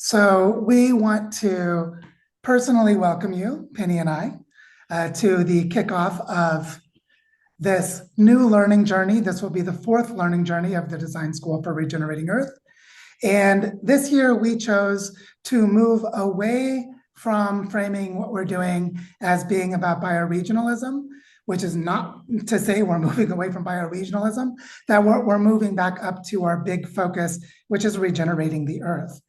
So we want to personally welcome you, Penny and I, to the kickoff of this new learning journey. This will be the fourth learning journey of the Design School for Regenerating Earth. And this year we chose to move away from framing what we're doing as being about bioregionalism, which is not to say we're moving away from bioregionalism, that we're moving back up to our big focus, which is regenerating the earth.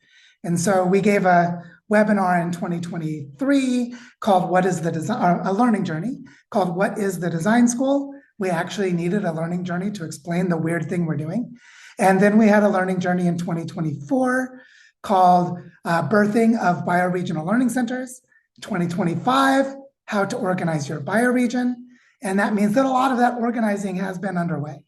And so we gave a webinar in 2023 called What is the Design, a learning journey called What is the Design School? We actually needed a learning journey to explain the weird thing we're doing. And then we had a learning journey in 2024 called Birthing of Bioregional Learning Centers. 2025, How to Organize Your Bioregion. And that means that a lot of that organizing has been underway,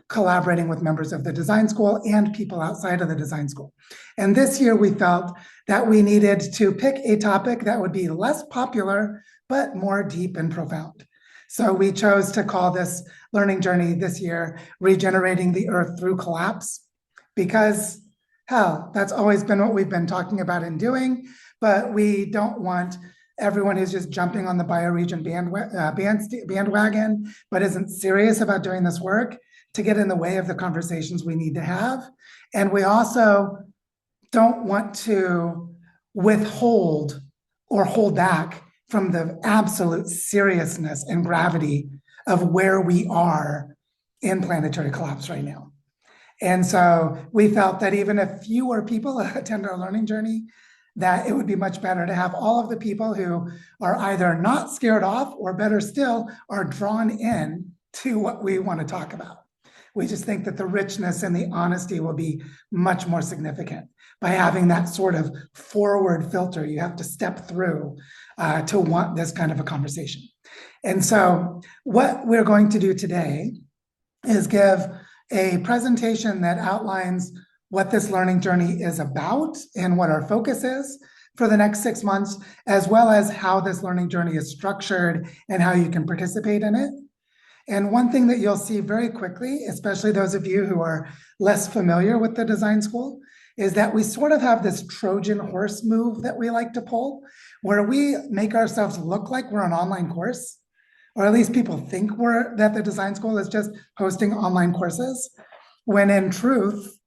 collaborating with members of the design school and people outside of the design school. And this year we felt that we needed to pick a topic that would be less popular, but more deep and profound. So we chose to call this learning journey this year, Regenerating the Earth Through Collapse, because hell, that's always been what we've been talking about and doing, but we don't want everyone who's just jumping on the bioregion bandwagon, but isn't serious about doing this work to get in the way of the conversations we need to have. And we also don't want to withhold or hold back from the absolute seriousness and gravity of where we are in planetary collapse right now. And so we felt that even if fewer people attend our learning journey, that it would be much better to have all of the people who are either not scared off or better still are drawn in to what we want to talk about. We just think that the richness and the honesty will be much more significant by having that sort of forward filter you have to step through to want this kind of a conversation. And so what we're going to do today is give a presentation that outlines what this learning journey is about and what our focus is for the next 6 months, as well as how this learning journey is structured and how you can participate in it. And one thing that you'll see very quickly, especially those of you who are less familiar with the design school, is that we sort of have this Trojan horse move that we like to pull, where we make ourselves look like we're an online course, or at least people think that the design school is just hosting online courses, when in truth,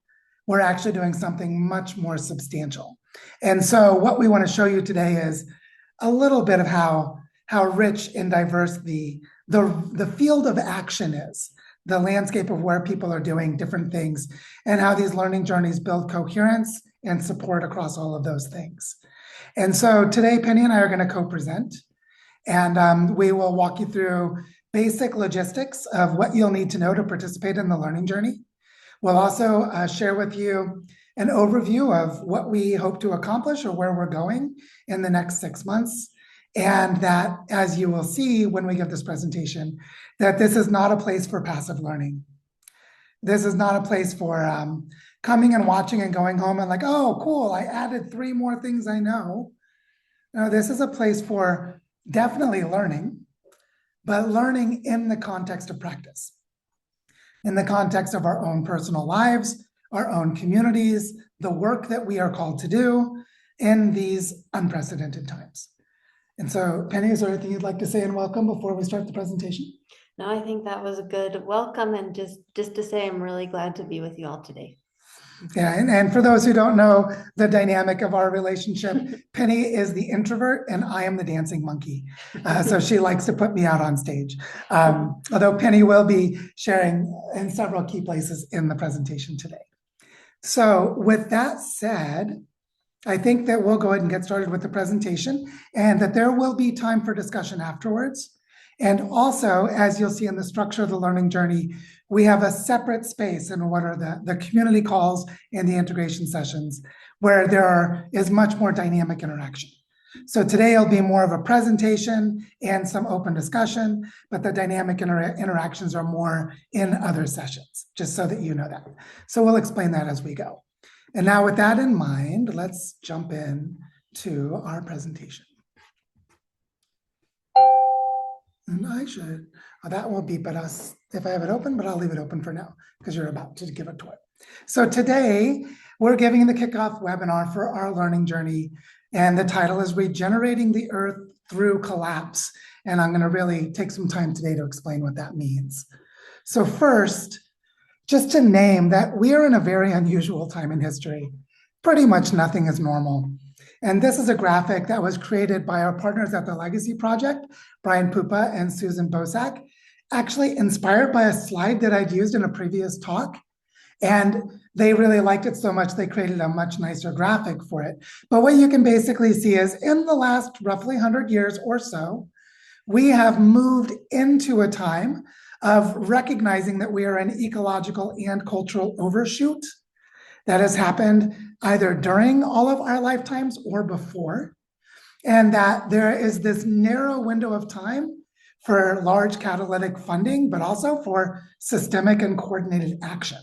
we're actually doing something much more substantial. And so what we want to show you today is a little bit of how rich and diverse the field of action is, the landscape of where people are doing different things, and how these learning journeys build coherence and support across all of those things. And so today, Penny and I are going to co-present, and we will walk you through basic logistics of what you'll need to know to participate in the learning journey. We'll also share with you an overview of what we hope to accomplish or where we're going in the next 6 months. And that, as you will see when we give this presentation, that this is not a place for passive learning. This is not a place for coming and watching and going home and like, oh, cool, I added 3 more things I know. No, this is a place for definitely learning, but learning in the context of practice, in the context of our own personal lives, our own communities, the work that we are called to do in these unprecedented times. And so, Penny, is there anything you'd like to say and welcome before we start the presentation? No, I think that was a good welcome, and just to say I'm really glad to be with you all today. Yeah, and for those who don't know the dynamic of our relationship, Penny is the introvert and I am the dancing monkey. So she likes to put me out on stage. Although Penny will be sharing in several key places in the presentation today. So with that said, I think that we'll go ahead and get started with the presentation, and that there will be time for discussion afterwards. And also, as you'll see in the structure of the learning journey, we have a separate space in what are the community calls and the integration sessions, where there is much more dynamic interaction. So today it'll be more of a presentation and some open discussion, but the dynamic interactions are more in other sessions, just so that you know that. So we'll explain that as we go. And now with that in mind, let's jump in to our presentation. And I should, that won't beep at us if I have it open, but I'll leave it open for now because you're about to give it to it. So today, we're giving the kickoff webinar for our learning journey, and the title is Regenerating the Earth Through Collapse. And I'm going to really take some time today to explain what that means. So first, just to name that we are in a very unusual time in history. Pretty much nothing is normal. And this is a graphic that was created by our partners at the Legacy Project, Brian Pupa and Susan Bosak, actually inspired by a slide that I'd used in a previous talk. And they really liked it so much, they created a much nicer graphic for it. But what you can basically see is in the last roughly 100 years or so, we have moved into a time of recognizing that we are an ecological and cultural overshoot that has happened either during all of our lifetimes or before, and that there is this narrow window of time for large catalytic funding, but also for systemic and coordinated action.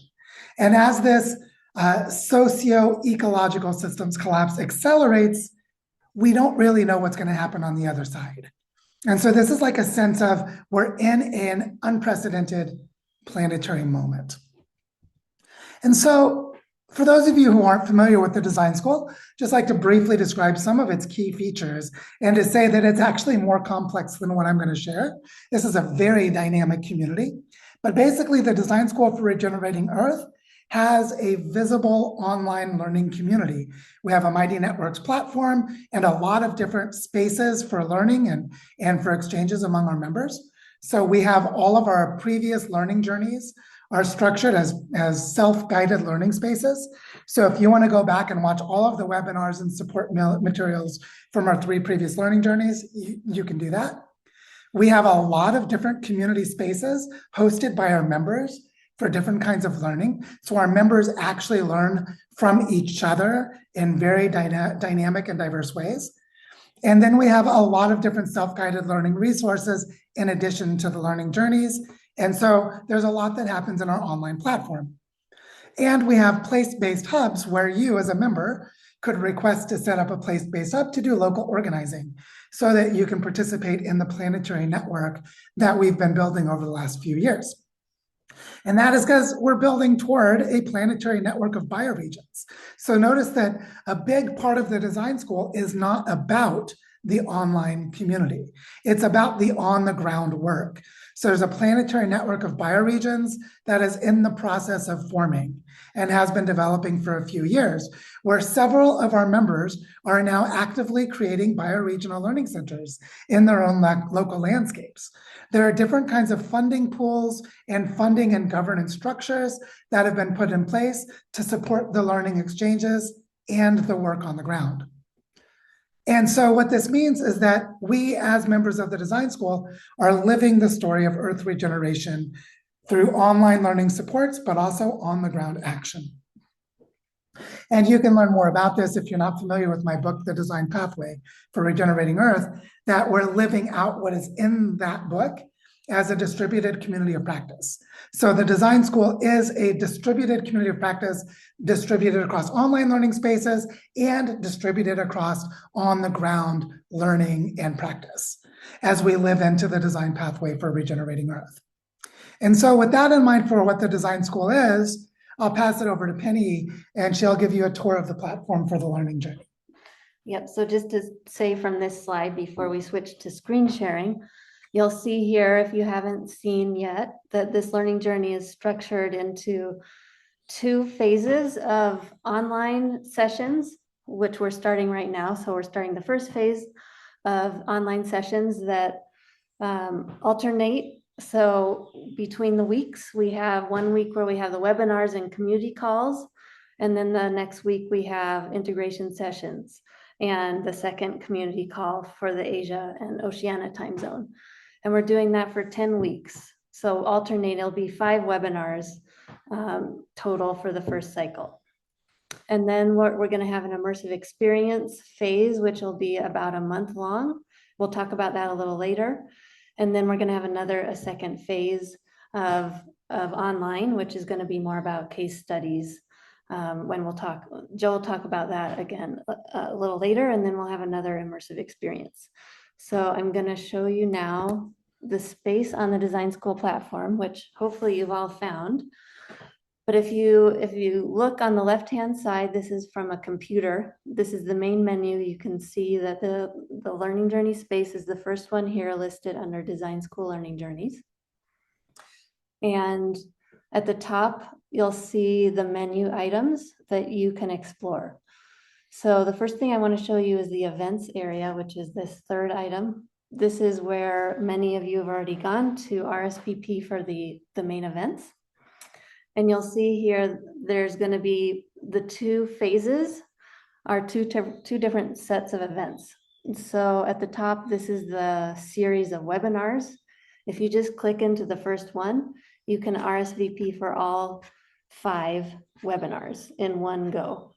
And as this socio-ecological systems collapse accelerates, we don't really know what's going to happen on the other side. And so this is like a sense of we're in an unprecedented planetary moment. And so for those of you who aren't familiar with the design school, just like to briefly describe some of its key features and to say that it's actually more complex than what I'm going to share. This is a very dynamic community, but basically the Design School for Regenerating Earth has a visible online learning community. We have a Mighty Networks platform and a lot of different spaces for learning and for exchanges among our members. So we have all of our previous learning journeys are structured as self-guided learning spaces. So if you want to go back and watch all of the webinars and support materials from our 3 previous learning journeys, you can do that. We have a lot of different community spaces hosted by our members for different kinds of learning. So our members actually learn from each other in very dynamic and diverse ways. And then we have a lot of different self-guided learning resources in addition to the learning journeys. And so there's a lot that happens in our online platform. And we have place-based hubs where you as a member could request to set up a place-based hub to do local organizing so that you can participate in the planetary network that we've been building over the last few years. And that is because we're building toward a planetary network of bioregions. So notice that a big part of the design school is not about the online community. It's about the on-the-ground work. So there's a planetary network of bioregions that is in the process of forming and has been developing for a few years, where several of our members are now actively creating bioregional learning centers in their own local landscapes. There are different kinds of funding pools and funding and governance structures that have been put in place to support the learning exchanges and the work on the ground. And so what this means is that we as members of the design school are living the story of Earth regeneration through online learning supports, but also on the ground action. And you can learn more about this if you're not familiar with my book, The Design Pathway for Regenerating Earth, that we're living out what is in that book as a distributed community of practice. So the design school is a distributed community of practice, distributed across online learning spaces and distributed across on the ground learning and practice as we live into the design pathway for regenerating Earth. And so with that in mind for what the design school is, I'll pass it over to Penny and she'll give you a tour of the platform for the learning journey. Yep, so just to say from this slide before we switch to screen sharing, you'll see here, if you haven't seen yet, that this learning journey is structured into 2 phases of online sessions, which we're starting right now. So we're starting the first phase of online sessions that alternate. So between the weeks, we have 1 week where we have the webinars and community calls. And then the next week we have integration sessions and the second community call for the Asia and Oceania time zone. And we're doing that for 10 weeks. So alternate, it'll be 5 webinars total for the first cycle. And then we're going to have an immersive experience phase, which will be about a month long. We'll talk about that a little later. And then we're going to have a second phase of online, which is going to be more about case studies. When Joe will talk about that again a little later, and then we'll have another immersive experience. So I'm going to show you now the space on the Design School platform, which hopefully you've all found. But if you look on the left-hand side, this is from a computer. This is the main menu. You can see that the learning journey space is the first one here listed under Design School Learning Journeys. And at the top, you'll see the menu items that you can explore. So the first thing I want to show you is the events area, which is this third item. This is where many of you have already gone to RSVP for the main events. And you'll see here, there's going to be the two phases are two different sets of events. And so at the top, this is the series of webinars. If you just click into the first one, you can RSVP for all 5 webinars in one go.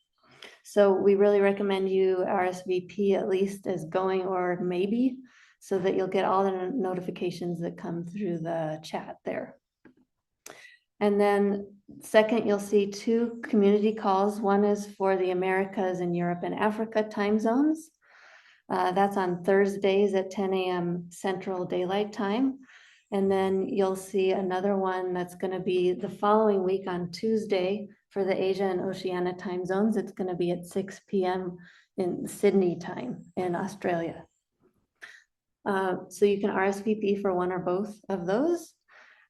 So we really recommend you RSVP at least as going or maybe, so that you'll get all the notifications that come through the chat there. And then second, you'll see 2 community calls. One is for the Americas and Europe and Africa time zones. That's on Thursdays at 10 a.m. Central Daylight Time. And then you'll see another one that's going to be the following week on Tuesday for the Asia and Oceania time zones. It's going to be at 6 p.m. in Sydney time in Australia. So you can RSVP for one or both of those.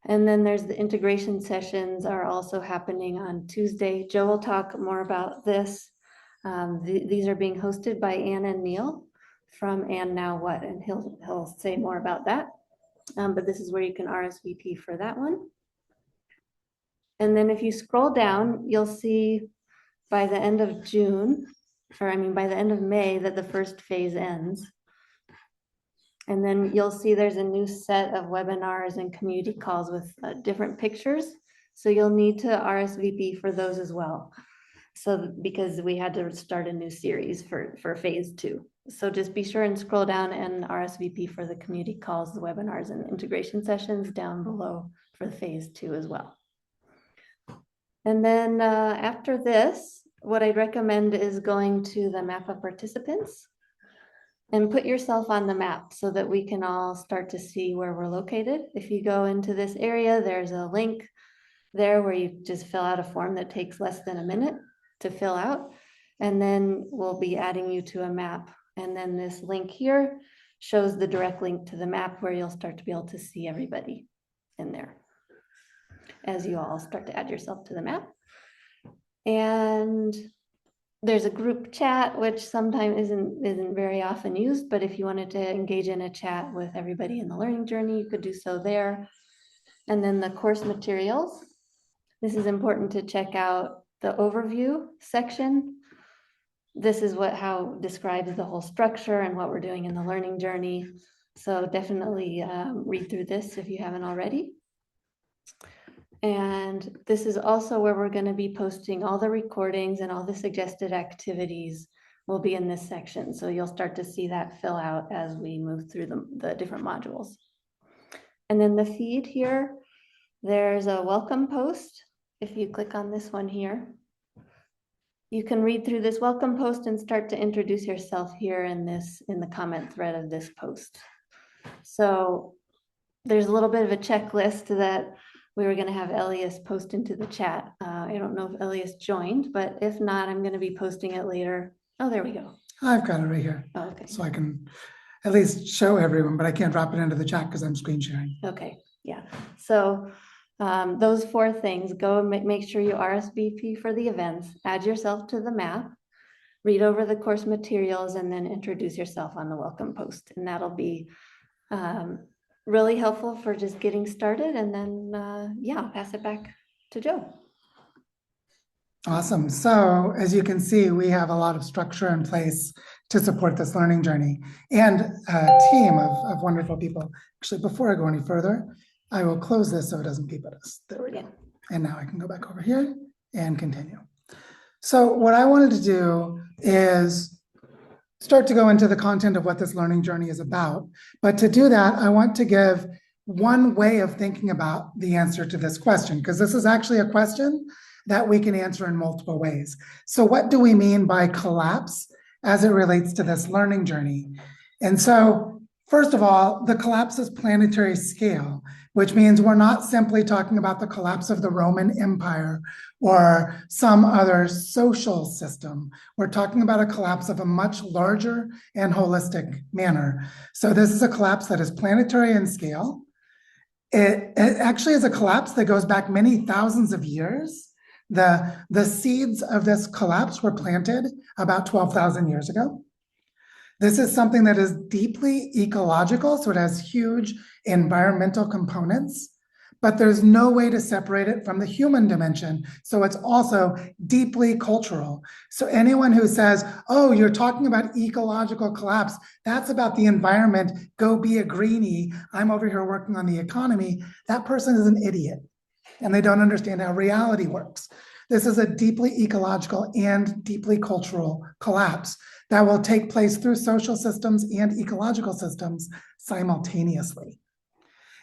And then there's the integration sessions are also happening on Tuesday. Joe will talk more about this. These are being hosted by Ann and Neil from And Now What, and he'll say more about that. But this is where you can RSVP for that one. And then if you scroll down, you'll see by the end of June, by the end of May, that the first phase ends. And then you'll see there's a new set of webinars and community calls with different pictures. So you'll need to RSVP for those as well. So because we had to start a new series for phase 2. So just be sure and scroll down and RSVP for the community calls, the webinars and integration sessions down below for phase 2 as well. And then after this, what I'd recommend is going to the map of participants and put yourself on the map so that we can all start to see where we're located. If you go into this area, there's a link there where you just fill out a form that takes less than a minute to fill out. And then we'll be adding you to a map. And then this link here shows the direct link to the map where you'll start to be able to see everybody in there as you all start to add yourself to the map. And there's a group chat, which sometimes isn't very often used, but if you wanted to engage in a chat with everybody in the learning journey, you could do so there. And then the course materials. This is important to check out the overview section. This is how it describes the whole structure and what we're doing in the learning journey. So definitely read through this if you haven't already. And this is also where we're going to be posting all the recordings, and all the suggested activities will be in this section. So you'll start to see that fill out as we move through the different modules. And then the feed here, there's a welcome post. If you click on this one here, you can read through this welcome post and start to introduce yourself here in the comment thread of this post. So there's a little bit of a checklist that we were going to have Elias post into the chat. I don't know if Elias joined, but if not, I'm going to be posting it later. Oh, there we go. I've got it right here. Oh, okay. So I can at least show everyone, but I can't drop it into the chat because I'm screen sharing. Okay, yeah. So those 4 things, go and make sure you RSVP for the events, add yourself to the map, read over the course materials, and then introduce yourself on the welcome post. And that'll be really helpful for just getting started. And then, yeah, I'll pass it back to Joe. Awesome. So as you can see, we have a lot of structure in place to support this learning journey and a team of wonderful people. Actually, before I go any further, I will close this so it doesn't beep at us. There we go. And now I can go back over here and continue. So what I wanted to do is start to go into the content of what this learning journey is about. But to do that, I want to give one way of thinking about the answer to this question, because this is actually a question that we can answer in multiple ways. So what do we mean by collapse as it relates to this learning journey? And so, first of all, the collapse is planetary scale, which means we're not simply talking about the collapse of the Roman Empire or some other social system. We're talking about a collapse of a much larger and holistic manner. So this is a collapse that is planetary in scale. It actually is a collapse that goes back many thousands of years. The seeds of this collapse were planted about 12,000 years ago. This is something that is deeply ecological, so it has huge environmental components, but there's no way to separate it from the human dimension. So it's also deeply cultural. So anyone who says, oh, you're talking about ecological collapse, that's about the environment, go be a greenie, I'm over here working on the economy, that person is an idiot and they don't understand how reality works. This is a deeply ecological and deeply cultural collapse that will take place through social systems and ecological systems simultaneously.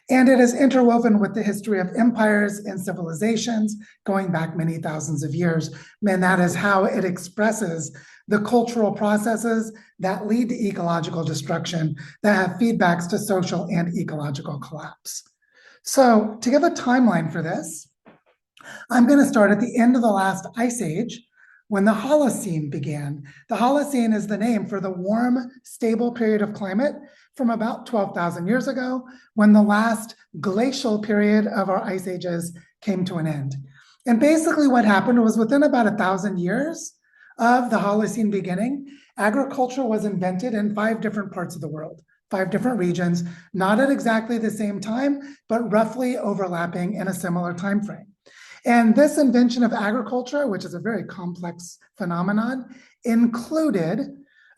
And it is interwoven with the history of empires and civilizations going back many thousands of years. And that is how it expresses the cultural processes that lead to ecological destruction that have feedbacks to social and ecological collapse. So to give a timeline for this, I'm going to start at the end of the last ice age, when the Holocene began. The Holocene is the name for the warm, stable period of climate from about 12,000 years ago, when the last glacial period of our ice ages came to an end. And basically what happened was within about 1,000 years of the Holocene beginning, agriculture was invented in 5 different parts of the world, 5 different regions, not at exactly the same time, but roughly overlapping in a similar time frame. And this invention of agriculture, which is a very complex phenomenon, included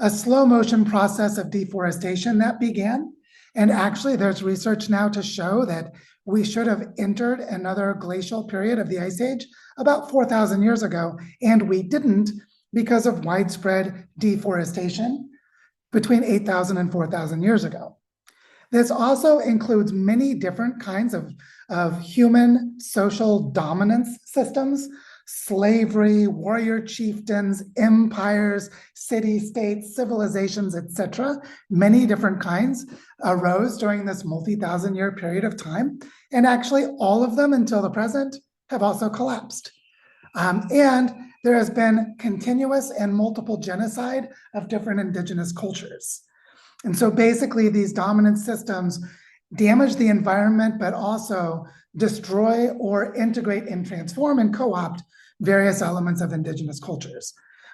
a slow motion process of deforestation that began. And actually, there's research now to show that we should have entered another glacial period of the Ice Age about 4,000 years ago, and we didn't because of widespread deforestation between 8,000 and 4,000 years ago. This also includes many different kinds of human social dominance systems, slavery, warrior chieftains, empires, city-states, civilizations, etc. Many different kinds arose during this multi-thousand-year period of time. And actually, all of them until the present have also collapsed. And there has been continuous and multiple genocide of different indigenous cultures. And so basically these dominant systems damage the environment, but also destroy or integrate and transform and co-opt various elements of indigenous cultures.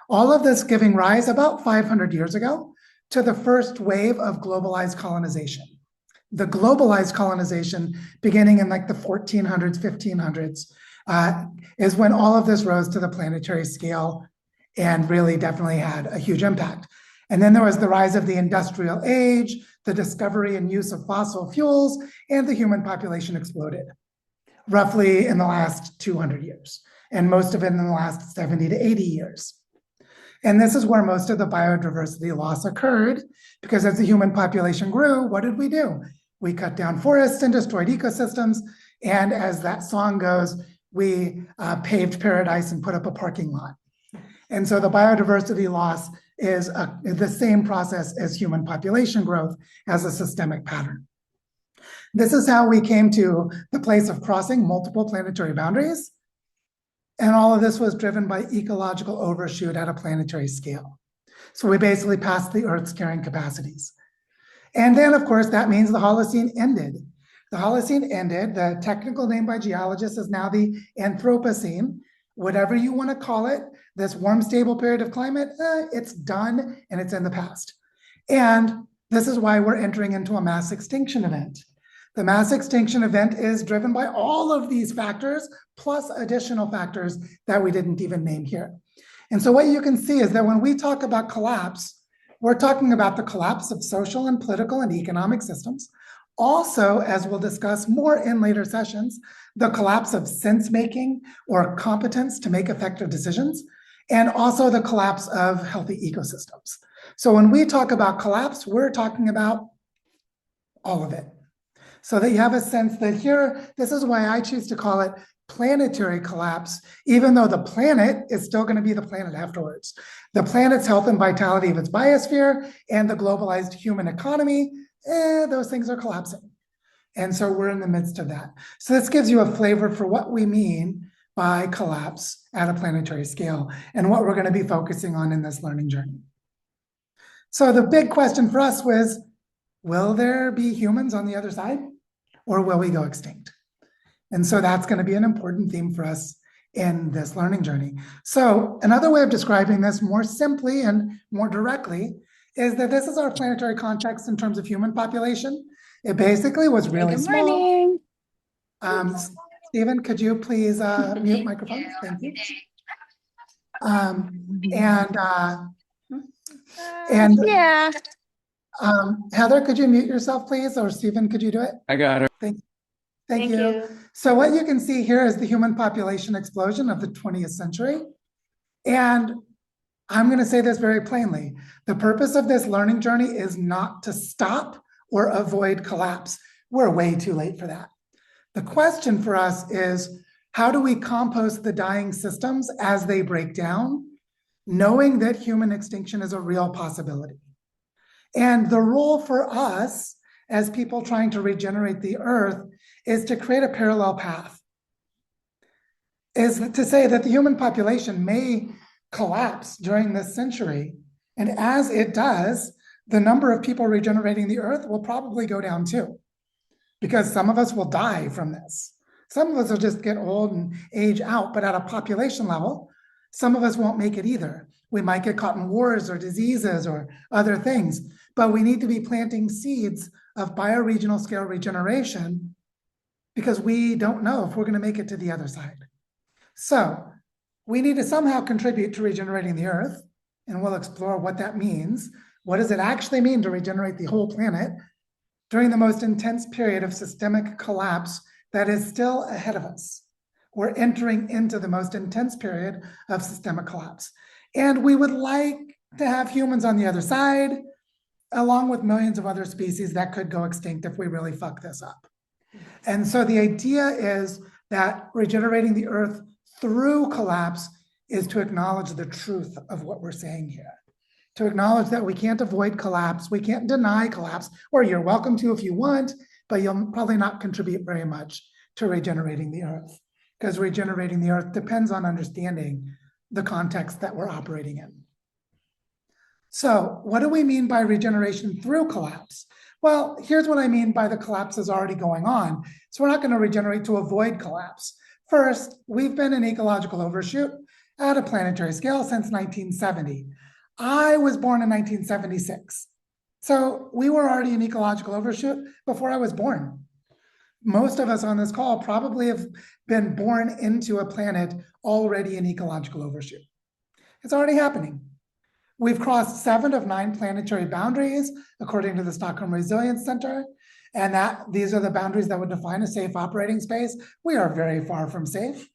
All of this giving rise about 500 years ago to the first wave of globalized colonization. The globalized colonization beginning in like the 1400s, 1500s, is when all of this rose to the planetary scale and really definitely had a huge impact. And then there was the rise of the industrial age, the discovery and use of fossil fuels, and the human population exploded, roughly in the last 200 years, and most of it in the last 70 to 80 years. And this is where most of the biodiversity loss occurred, because as the human population grew, what did we do? We cut down forests and destroyed ecosystems, and as that song goes, we paved paradise and put up a parking lot. And so the biodiversity loss is the same process as human population growth as a systemic pattern. This is how we came to the place of crossing multiple planetary boundaries. And all of this was driven by ecological overshoot at a planetary scale. So we basically passed the Earth's carrying capacities. And then, of course, that means the Holocene ended. The Holocene ended. The technical name by geologists is now the Anthropocene. Whatever you want to call it, this warm, stable period of climate, it's done and it's in the past. And this is why we're entering into a mass extinction event. The mass extinction event is driven by all of these factors, plus additional factors that we didn't even name here. And so what you can see is that when we talk about collapse, we're talking about the collapse of social and political and economic systems. Also, as we'll discuss more in later sessions, the collapse of sense-making or competence to make effective decisions, and also the collapse of healthy ecosystems. So when we talk about collapse, we're talking about all of it. So that you have a sense that here, this is why I choose to call it planetary collapse, even though the planet is still going to be the planet afterwards. The planet's health and vitality of its biosphere and the globalized human economy, those things are collapsing. And so we're in the midst of that. So this gives you a flavor for what we mean by collapse at a planetary scale and what we're going to be focusing on in this learning journey. So the big question for us was, will there be humans on the other side, or will we go extinct? And so that's going to be an important theme for us in this learning journey. So another way of describing this more simply and more directly is that this is our planetary context in terms of human population. It basically was really small. Stephen, could you please mute microphones? Thank you. Yeah. Heather, could you mute yourself, please? Or Stephen, could you do it? I got her. Thank you. So what you can see here is the human population explosion of the 20th century. And I'm going to say this very plainly. The purpose of this learning journey is not to stop or avoid collapse. We're way too late for that. The question for us is, how do we compost the dying systems as they break down, knowing that human extinction is a real possibility? And the role for us as people trying to regenerate the earth is to create a parallel path, is to say that the human population may collapse during this century. And as it does, the number of people regenerating the earth will probably go down too, because some of us will die from this. Some of us will just get old and age out, but at a population level, some of us won't make it either. We might get caught in wars or diseases or other things, but we need to be planting seeds of bioregional scale regeneration because we don't know if we're going to make it to the other side. So we need to somehow contribute to regenerating the earth, and we'll explore what that means. What does it actually mean to regenerate the whole planet during the most intense period of systemic collapse that is still ahead of us? We're entering into the most intense period of systemic collapse. And we would like to have humans on the other side, along with millions of other species that could go extinct if we really fuck this up. And so the idea is that regenerating the earth through collapse is to acknowledge the truth of what we're saying here. To acknowledge that we can't avoid collapse, we can't deny collapse, or you're welcome to if you want, but you'll probably not contribute very much to regenerating the earth, because regenerating the earth depends on understanding the context that we're operating in. So what do we mean by regeneration through collapse? Well, here's what I mean by the collapse is already going on. So we're not going to regenerate to avoid collapse. First, we've been in ecological overshoot at a planetary scale since 1970. I was born in 1976. So we were already in ecological overshoot before I was born. Most of us on this call probably have been born into a planet already in ecological overshoot. It's already happening. We've crossed 7 of 9 planetary boundaries, according to the Stockholm Resilience Center, and these are the boundaries that would define a safe operating space. We are very far from safe.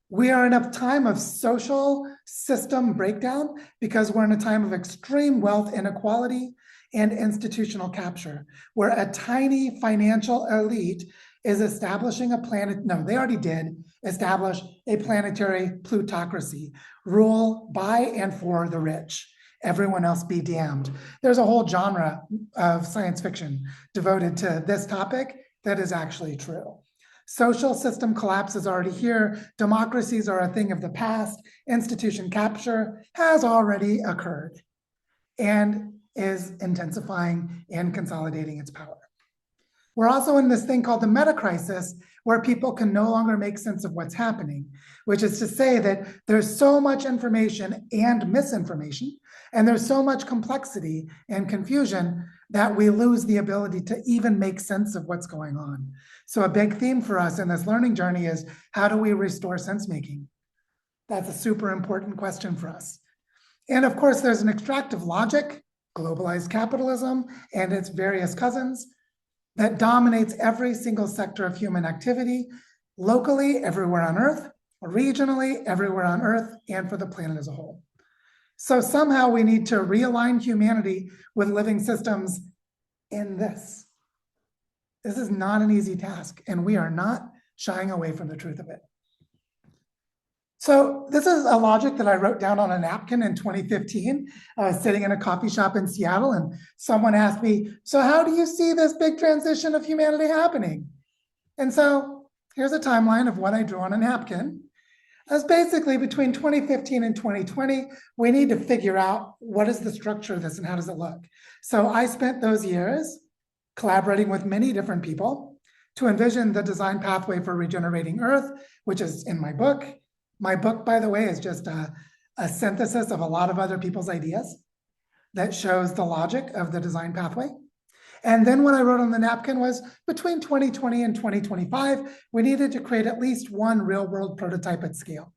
We are in a time of social system breakdown because we're in a time of extreme wealth inequality and institutional capture, where a tiny financial elite is establishing a planet. No, they already did establish a planetary plutocracy, rule by and for the rich. Everyone else be damned. There's a whole genre of science fiction devoted to this topic that is actually true. Social system collapse is already here. Democracies are a thing of the past. Institution capture has already occurred and is intensifying and consolidating its power. We're also in this thing called the meta crisis, where people can no longer make sense of what's happening, which is to say that there's so much information and misinformation, and there's so much complexity and confusion that we lose the ability to even make sense of what's going on. So a big theme for us in this learning journey is, how do we restore sense making? That's a super important question for us. And of course, there's an extractive logic, globalized capitalism, and its various cousins that dominates every single sector of human activity, locally, everywhere on Earth, regionally, everywhere on Earth, and for the planet as a whole. So somehow we need to realign humanity with living systems in this. This is not an easy task, and we are not shying away from the truth of it. So this is a logic that I wrote down on a napkin in 2015. I was sitting in a coffee shop in Seattle and someone asked me, so how do you see this big transition of humanity happening? And so here's a timeline of what I drew on a napkin. As basically between 2015 and 2020, we need to figure out what is the structure of this and how does it look. So I spent those years collaborating with many different people to envision the design pathway for regenerating Earth, which is in my book. My book, by the way, is just a synthesis of a lot of other people's ideas that shows the logic of the design pathway. And then what I wrote on the napkin was between 2020 and 2025, we needed to create at least one real world prototype at scale.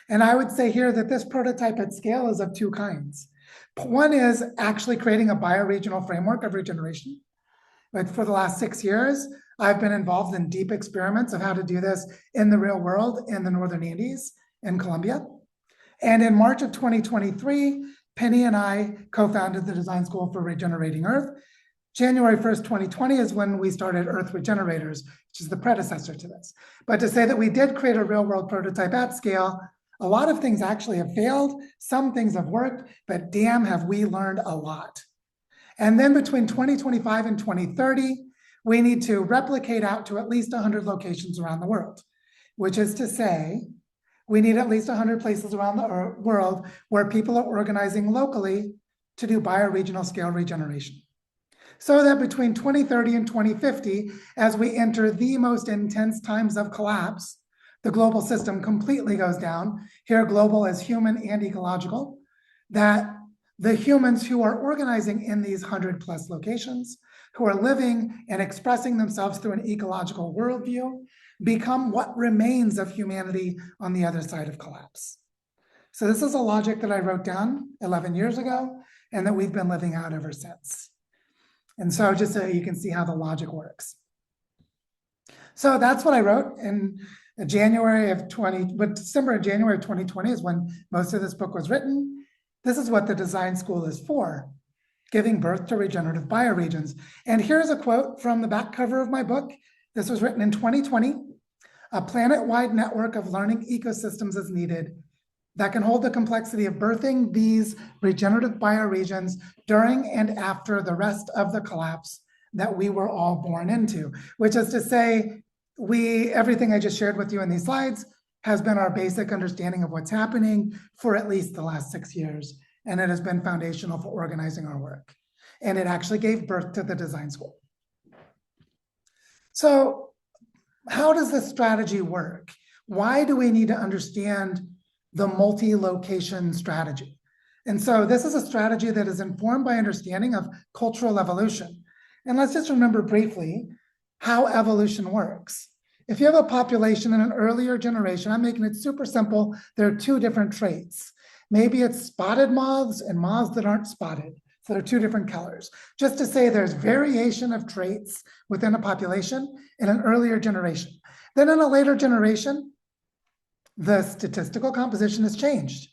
And I would say here that this prototype at scale is of two kinds. One is actually creating a bioregional framework of regeneration. But for the last 6 years, I've been involved in deep experiments of how to do this in the real world in the Northern Andes in Colombia. And in March of 2023, Penny and I co-founded the Design School for Regenerating Earth. January 1st, 2020 is when we started Earth Regenerators, which is the predecessor to this. But to say that we did create a real world prototype at scale, a lot of things actually have failed, some things have worked, but damn have we learned a lot. And then between 2025 and 2030, we need to replicate out to at least 100 locations around the world, which is to say, we need at least 100 places around the world where people are organizing locally to do bioregional scale regeneration. So that between 2030 and 2050, as we enter the most intense times of collapse, the global system completely goes down, here global as human and ecological, that the humans who are organizing in these 100+ locations, who are living and expressing themselves through an ecological worldview, become what remains of humanity on the other side of collapse. So this is a logic that I wrote down 11 years ago and that we've been living out ever since. And so just so you can see how the logic works. So that's what I wrote in January of December and January of 2020 is when most of this book was written. This is what the design school is for, giving birth to regenerative bioregions. And here's a quote from the back cover of my book. This was written in 2020. A planet-wide network of learning ecosystems is needed that can hold the complexity of birthing these regenerative bioregions during and after the rest of the collapse that we were all born into, which is to say, everything I just shared with you in these slides has been our basic understanding of what's happening for at least the last 6 years. And it has been foundational for organizing our work. And it actually gave birth to the design school. So how does this strategy work? Why do we need to understand the multi-location strategy? And so this is a strategy that is informed by understanding of cultural evolution. And let's just remember briefly how evolution works. If you have a population in an earlier generation, I'm making it super simple, there are two different traits. Maybe it's spotted moths and moths that aren't spotted. So they're two different colors. Just to say there's variation of traits within a population in an earlier generation. Then in a later generation, the statistical composition has changed.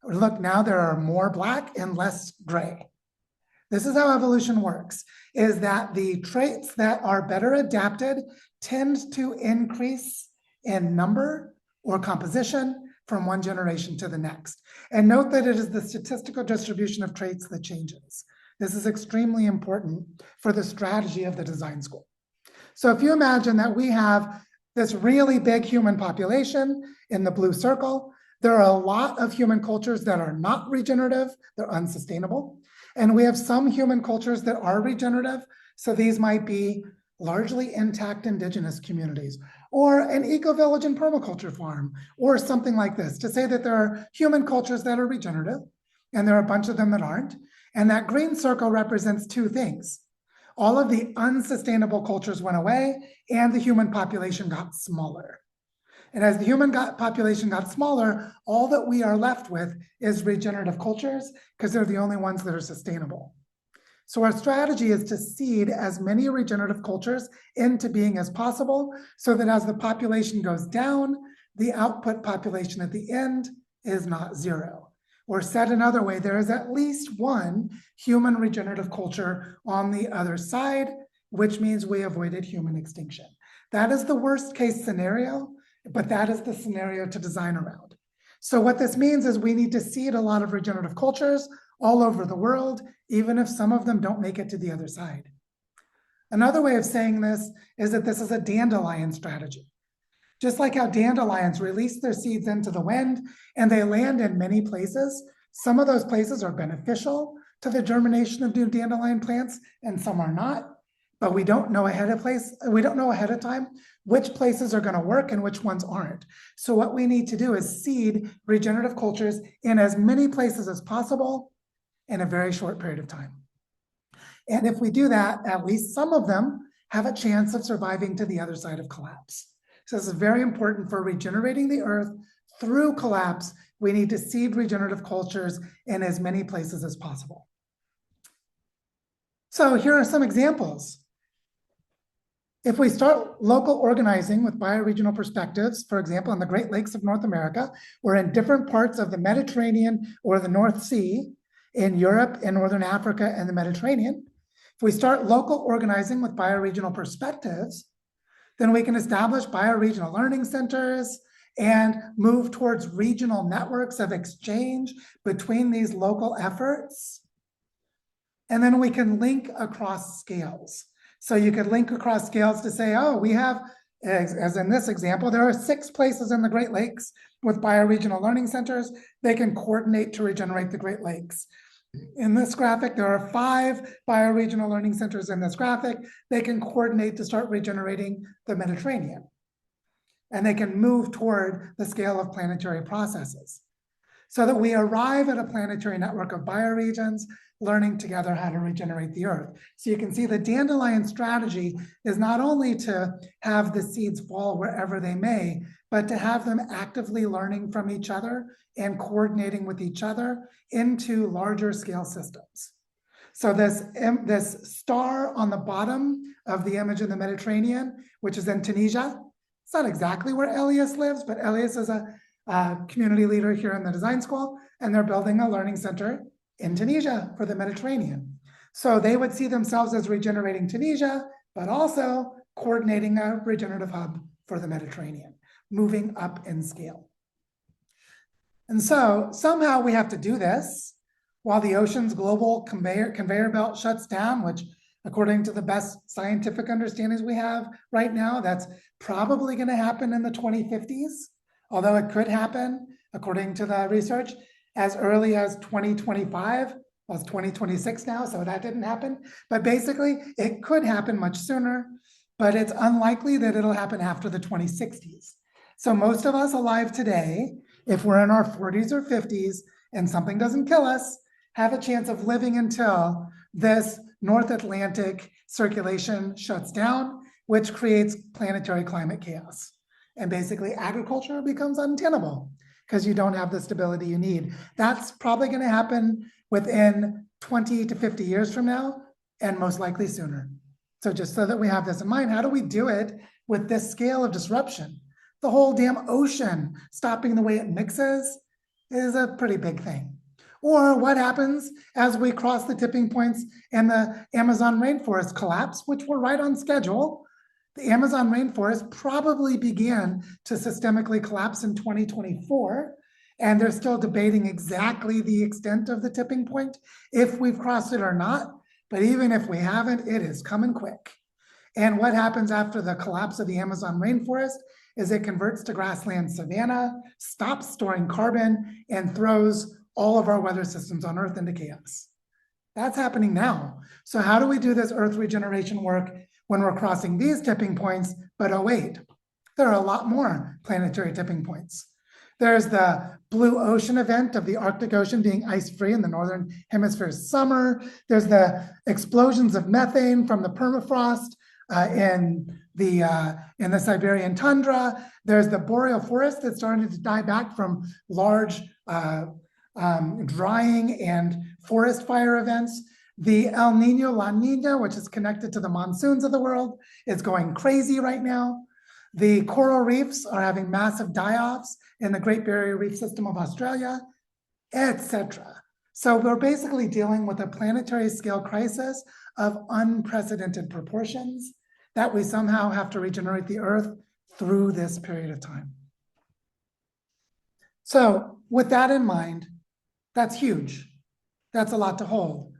Look, now there are more black and less gray. This is how evolution works, is that the traits that are better adapted tend to increase in number or composition from one generation to the next. And note that it is the statistical distribution of traits that changes. This is extremely important for the strategy of the design school. So if you imagine that we have this really big human population in the blue circle, there are a lot of human cultures that are not regenerative, they're unsustainable. And we have some human cultures that are regenerative. So these might be largely intact indigenous communities, or an eco-village and permaculture farm, or something like this, to say that there are human cultures that are regenerative, and there are a bunch of them that aren't. And that green circle represents two things. All of the unsustainable cultures went away, and the human population got smaller. And as the human population got smaller, all that we are left with is regenerative cultures, because they're the only ones that are sustainable. So our strategy is to seed as many regenerative cultures into being as possible, so that as the population goes down, the output population at the end is not zero. Or said another way, there is at least one human regenerative culture on the other side, which means we avoided human extinction. That is the worst case scenario, but that is the scenario to design around. So what this means is we need to seed a lot of regenerative cultures all over the world, even if some of them don't make it to the other side. Another way of saying this is that this is a dandelion strategy. Just like how dandelions release their seeds into the wind and they land in many places, some of those places are beneficial to the germination of new dandelion plants and some are not. But we don't know ahead of time which places are going to work and which ones aren't. So what we need to do is seed regenerative cultures in as many places as possible in a very short period of time. And if we do that, at least some of them have a chance of surviving to the other side of collapse. So this is very important for regenerating the earth through collapse. We need to seed regenerative cultures in as many places as possible. So here are some examples. If we start local organizing with bioregional perspectives, for example, in the Great Lakes of North America, or in different parts of the Mediterranean or the North Sea, in Europe, in Northern Africa, and the Mediterranean, if we start local organizing with bioregional perspectives, then we can establish bioregional learning centers and move towards regional networks of exchange between these local efforts. And then we can link across scales. So you could link across scales to say, oh, we have, as in this example, there are 6 places in the Great Lakes with bioregional learning centers. They can coordinate to regenerate the Great Lakes. In this graphic, there are 5 bioregional learning centers in this graphic. They can coordinate to start regenerating the Mediterranean. And they can move toward the scale of planetary processes so that we arrive at a planetary network of bioregions learning together how to regenerate the earth. So you can see the dandelion strategy is not only to have the seeds fall wherever they may, but to have them actively learning from each other and coordinating with each other into larger scale systems. So this star on the bottom of the image in the Mediterranean, which is in Tunisia, it's not exactly where Elias lives, but Elias is a community leader here in the design school, and they're building a learning center in Tunisia for the Mediterranean. So they would see themselves as regenerating Tunisia, but also coordinating a regenerative hub for the Mediterranean, moving up in scale. And so somehow we have to do this while the ocean's global conveyor belt shuts down, which according to the best scientific understandings we have right now, that's probably going to happen in the 2050s, although it could happen, according to the research, as early as 2025. Well, it's 2026 now, so that didn't happen. But basically, it could happen much sooner, but it's unlikely that it'll happen after the 2060s. So most of us alive today, if we're in our 40s or 50s and something doesn't kill us, have a chance of living until this North Atlantic circulation shuts down, which creates planetary climate chaos. And basically agriculture becomes untenable because you don't have the stability you need. That's probably going to happen within 20 to 50 years from now, and most likely sooner. So just so that we have this in mind, how do we do it with this scale of disruption? The whole damn ocean stopping the way it mixes is a pretty big thing. Or what happens as we cross the tipping points and the Amazon rainforest collapse, which we're right on schedule. The Amazon rainforest probably began to systemically collapse in 2024, and they're still debating exactly the extent of the tipping point, if we've crossed it or not. But even if we haven't, it is coming quick. And what happens after the collapse of the Amazon rainforest is it converts to grassland savanna, stops storing carbon, and throws all of our weather systems on Earth into chaos. That's happening now. So how do we do this Earth regeneration work when we're crossing these tipping points? But oh wait, there are a lot more planetary tipping points. There's the blue ocean event of the Arctic Ocean being ice-free in the Northern Hemisphere's summer. There's the explosions of methane from the permafrost in the Siberian tundra. There's the boreal forest that's starting to die back from large drying and forest fire events. The El Nino La Nina, which is connected to the monsoons of the world, is going crazy right now. The coral reefs are having massive die-offs in the Great Barrier Reef System of Australia, etc. So we're basically dealing with a planetary scale crisis of unprecedented proportions that we somehow have to regenerate the Earth through this period of time. So with that in mind, that's huge. That's a lot to hold.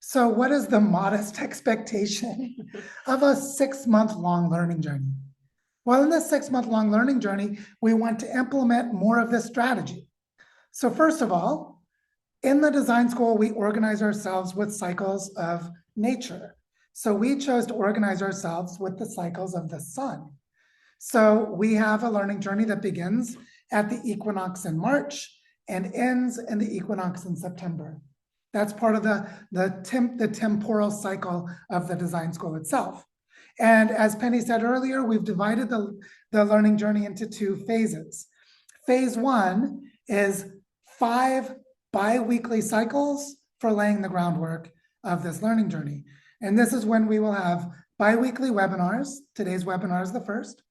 So what is the modest expectation of a 6-month-long learning journey? Well, in this 6-month-long learning journey, we want to implement more of this strategy. So first of all, in the design school, we organize ourselves with cycles of nature. So we chose to organize ourselves with the cycles of the sun. So we have a learning journey that begins at the equinox in March and ends in the equinox in September. That's part of the temporal cycle of the design school itself. And as Penny said earlier, we've divided the learning journey into 2 phases. Phase 1 is 5 bi-weekly cycles for laying the groundwork of this learning journey. And this is when we will have bi-weekly webinars. Today's webinar is the first.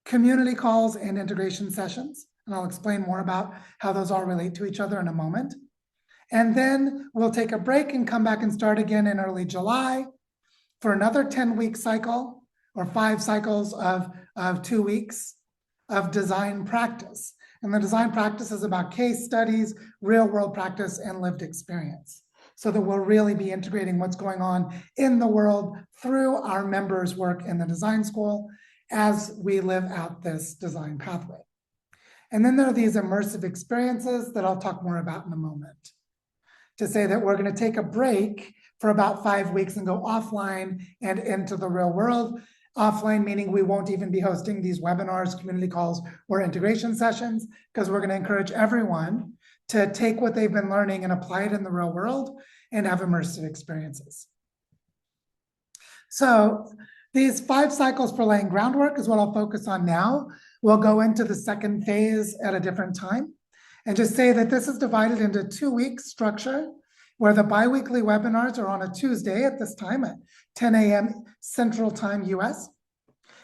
Community calls and integration sessions. And I'll explain more about how those all relate to each other in a moment. And then we'll take a break and come back and start again in early July for another 10-week cycle, or 5 cycles of 2 weeks of design practice. And the design practice is about case studies, real world practice, and lived experience. So that we'll really be integrating what's going on in the world through our members' work in the design school as we live out this design pathway. And then there are these immersive experiences that I'll talk more about in a moment. To say that we're going to take a break for about 5 weeks and go offline and into the real world. Offline meaning we won't even be hosting these webinars, community calls, or integration sessions, because we're going to encourage everyone to take what they've been learning and apply it in the real world and have immersive experiences. So these 5 cycles for laying groundwork is what I'll focus on now. We'll go into the second phase at a different time. And just say that this is divided into 2-week structure, where the bi-weekly webinars are on a Tuesday at this time at 10 a.m. Central Time US.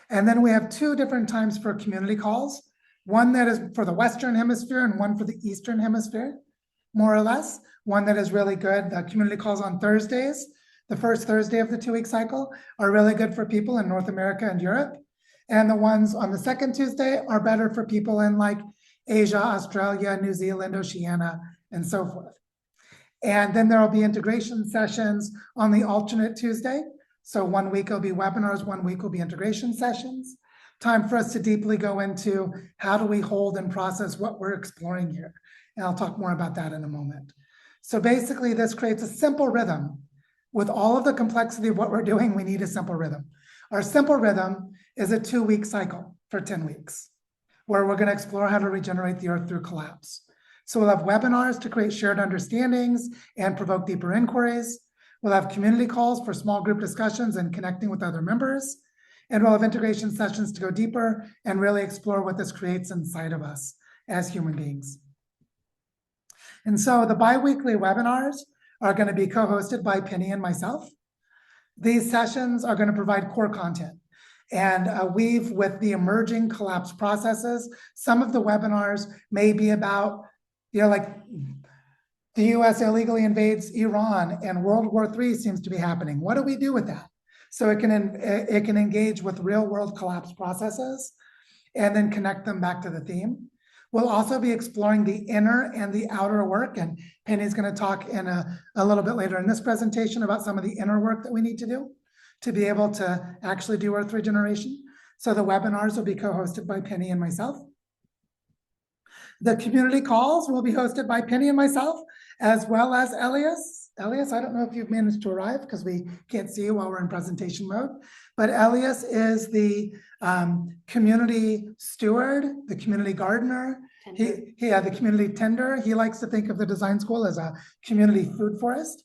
And then we have 2 different times for community calls, one that is for the Western Hemisphere and one for the Eastern Hemisphere, more or less. One that is really good, the community calls on Thursdays, the first Thursday of the 2-week cycle, are really good for people in North America and Europe. And the ones on the second Tuesday are better for people in like Asia, Australia, New Zealand, Oceania, and so forth. And then there will be integration sessions on the alternate Tuesday. So 1 week will be webinars, 1 week will be integration sessions. Time for us to deeply go into how do we hold and process what we're exploring here. And I'll talk more about that in a moment. So basically this creates a simple rhythm. With all of the complexity of what we're doing, we need a simple rhythm. Our simple rhythm is a 2-week cycle for 10 weeks, where we're going to explore how to regenerate the earth through collapse. So we'll have webinars to create shared understandings and provoke deeper inquiries. We'll have community calls for small group discussions and connecting with other members. And we'll have integration sessions to go deeper and really explore what this creates inside of us as human beings. And so the bi-weekly webinars are going to be co-hosted by Penny and myself. These sessions are going to provide core content and weave with the emerging collapse processes. Some of the webinars may be about, like the US illegally invades Iran and World War III seems to be happening. What do we do with that? So it can engage with real world collapse processes and then connect them back to the theme. We'll also be exploring the inner and the outer work, and Penny's going to talk in a little bit later in this presentation about some of the inner work that we need to do to be able to actually do earth regeneration. So the webinars will be co-hosted by Penny and myself. The community calls will be hosted by Penny and myself, as well as Elias. Elias, I don't know if you've managed to arrive because we can't see you while we're in presentation mode, but Elias is the community steward, the community gardener, the community tender. He likes to think of the design school as a community food forest.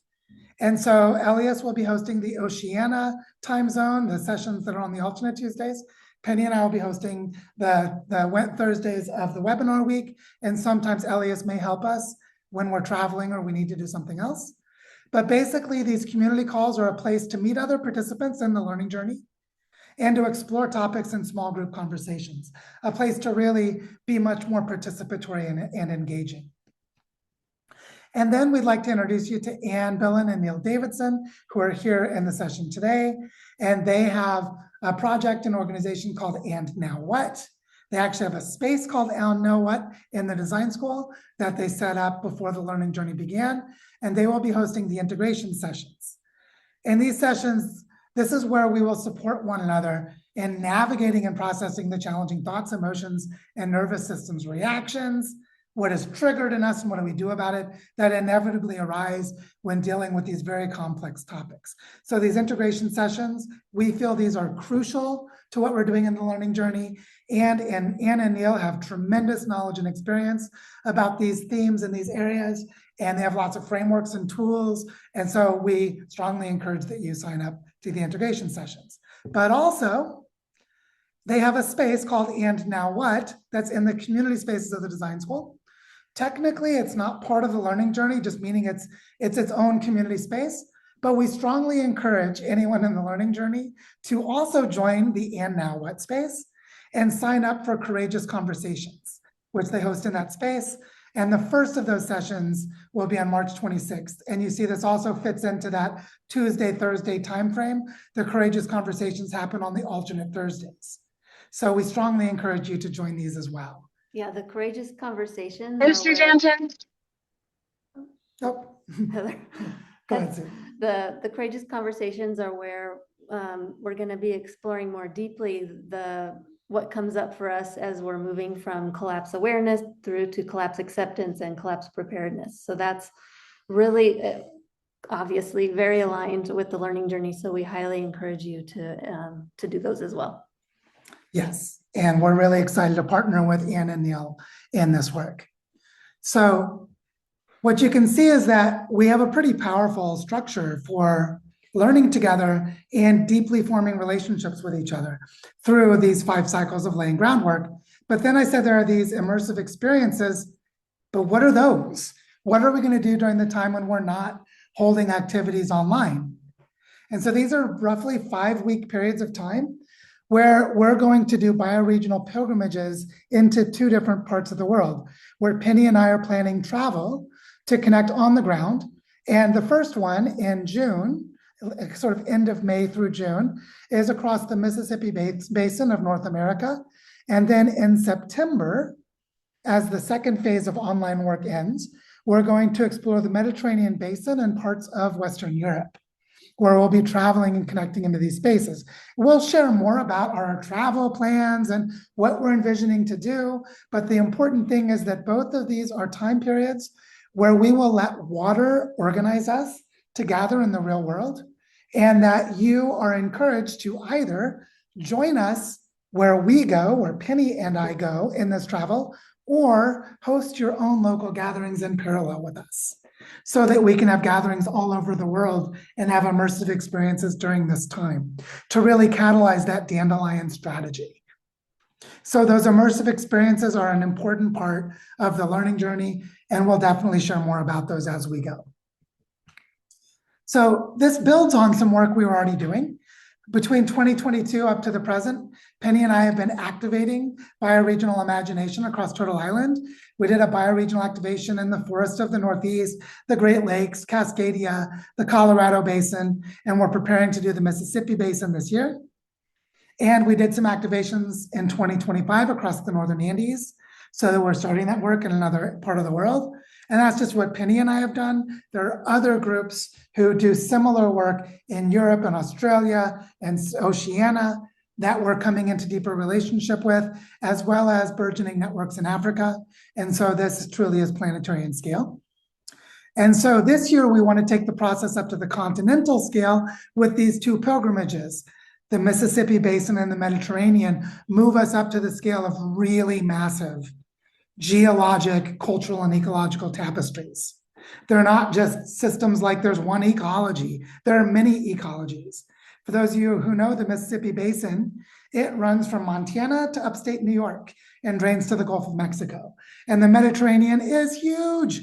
And so Elias will be hosting the Oceania time zone, the sessions that are on the alternate Tuesdays. Penny and I will be hosting the Thursdays of the webinar week. And sometimes Elias may help us when we're traveling or we need to do something else. But basically, these community calls are a place to meet other participants in the learning journey and to explore topics in small group conversations, a place to really be much more participatory and engaging. And then we'd like to introduce you to Ann Billen and Neil Davidson, who are here in the session today. And they have a project and organization called And Now What? They actually have a space called Know What in the design school that they set up before the learning journey began, and they will be hosting the integration sessions. In these sessions, this is where we will support one another in navigating and processing the challenging thoughts, emotions, and nervous systems reactions, what is triggered in us and what do we do about it, that inevitably arise when dealing with these very complex topics. So these integration sessions, we feel these are crucial to what we're doing in the learning journey. And Anne and Neil have tremendous knowledge and experience about these themes in these areas, and they have lots of frameworks and tools. And so we strongly encourage that you sign up to the integration sessions. But also, they have a space called And Now What that's in the community spaces of the design school. Technically, it's not part of the learning journey, just meaning it's its own community space. But we strongly encourage anyone in the learning journey to also join the And Now What space and sign up for Courageous Conversations, which they host in that space. And the first of those sessions will be on March 26th. And you see this also fits into that Tuesday, Thursday timeframe. The Courageous Conversations happen on the alternate Thursdays. So we strongly encourage you to join these as well. Yeah, the Courageous Conversations. Mr. Jansen. Oh, Heather. go ahead, Sue. The Courageous Conversations are where we're going to be exploring more deeply what comes up for us as we're moving from collapse awareness through to collapse acceptance and collapse preparedness. So that's really obviously very aligned with the learning journey. So we highly encourage you to do those as well. Yes, and we're really excited to partner with Anne and Neil in this work. So what you can see is that we have a pretty powerful structure for learning together and deeply forming relationships with each other through these 5 cycles of laying groundwork. But then I said there are these immersive experiences, but what are those? What are we going to do during the time when we're not holding activities online? And so these are roughly 5-week periods of time where we're going to do bioregional pilgrimages into 2 different parts of the world, where Penny and I are planning travel to connect on the ground. And the first one in June, sort of end of May through June, is across the Mississippi Basin of North America. And then in September, as the second phase of online work ends, we're going to explore the Mediterranean Basin and parts of Western Europe, where we'll be traveling and connecting into these spaces. We'll share more about our travel plans and what we're envisioning to do, but the important thing is that both of these are time periods where we will let water organize us to gather in the real world, and that you are encouraged to either join us where we go, where Penny and I go in this travel, or host your own local gatherings in parallel with us, so that we can have gatherings all over the world and have immersive experiences during this time to really catalyze that dandelion strategy. So those immersive experiences are an important part of the learning journey, and we'll definitely share more about those as we go. So this builds on some work we were already doing. Between 2022 up to the present, Penny and I have been activating bioregional imagination across Turtle Island. We did a bioregional activation in the forest of the Northeast, the Great Lakes, Cascadia, the Colorado Basin, and we're preparing to do the Mississippi Basin this year. And we did some activations in 2025 across the Northern Andes. So that we're starting that work in another part of the world. And that's just what Penny and I have done. There are other groups who do similar work in Europe and Australia and Oceania that we're coming into deeper relationship with, as well as burgeoning networks in Africa. And so this truly is planetary in scale. And so this year we want to take the process up to the continental scale with these 2 pilgrimages. The Mississippi Basin and the Mediterranean move us up to the scale of really massive geologic, cultural, and ecological tapestries. They're not just systems like there's one ecology. There are many ecologies. For those of you who know the Mississippi Basin, it runs from Montana to upstate New York and drains to the Gulf of Mexico. And the Mediterranean is huge,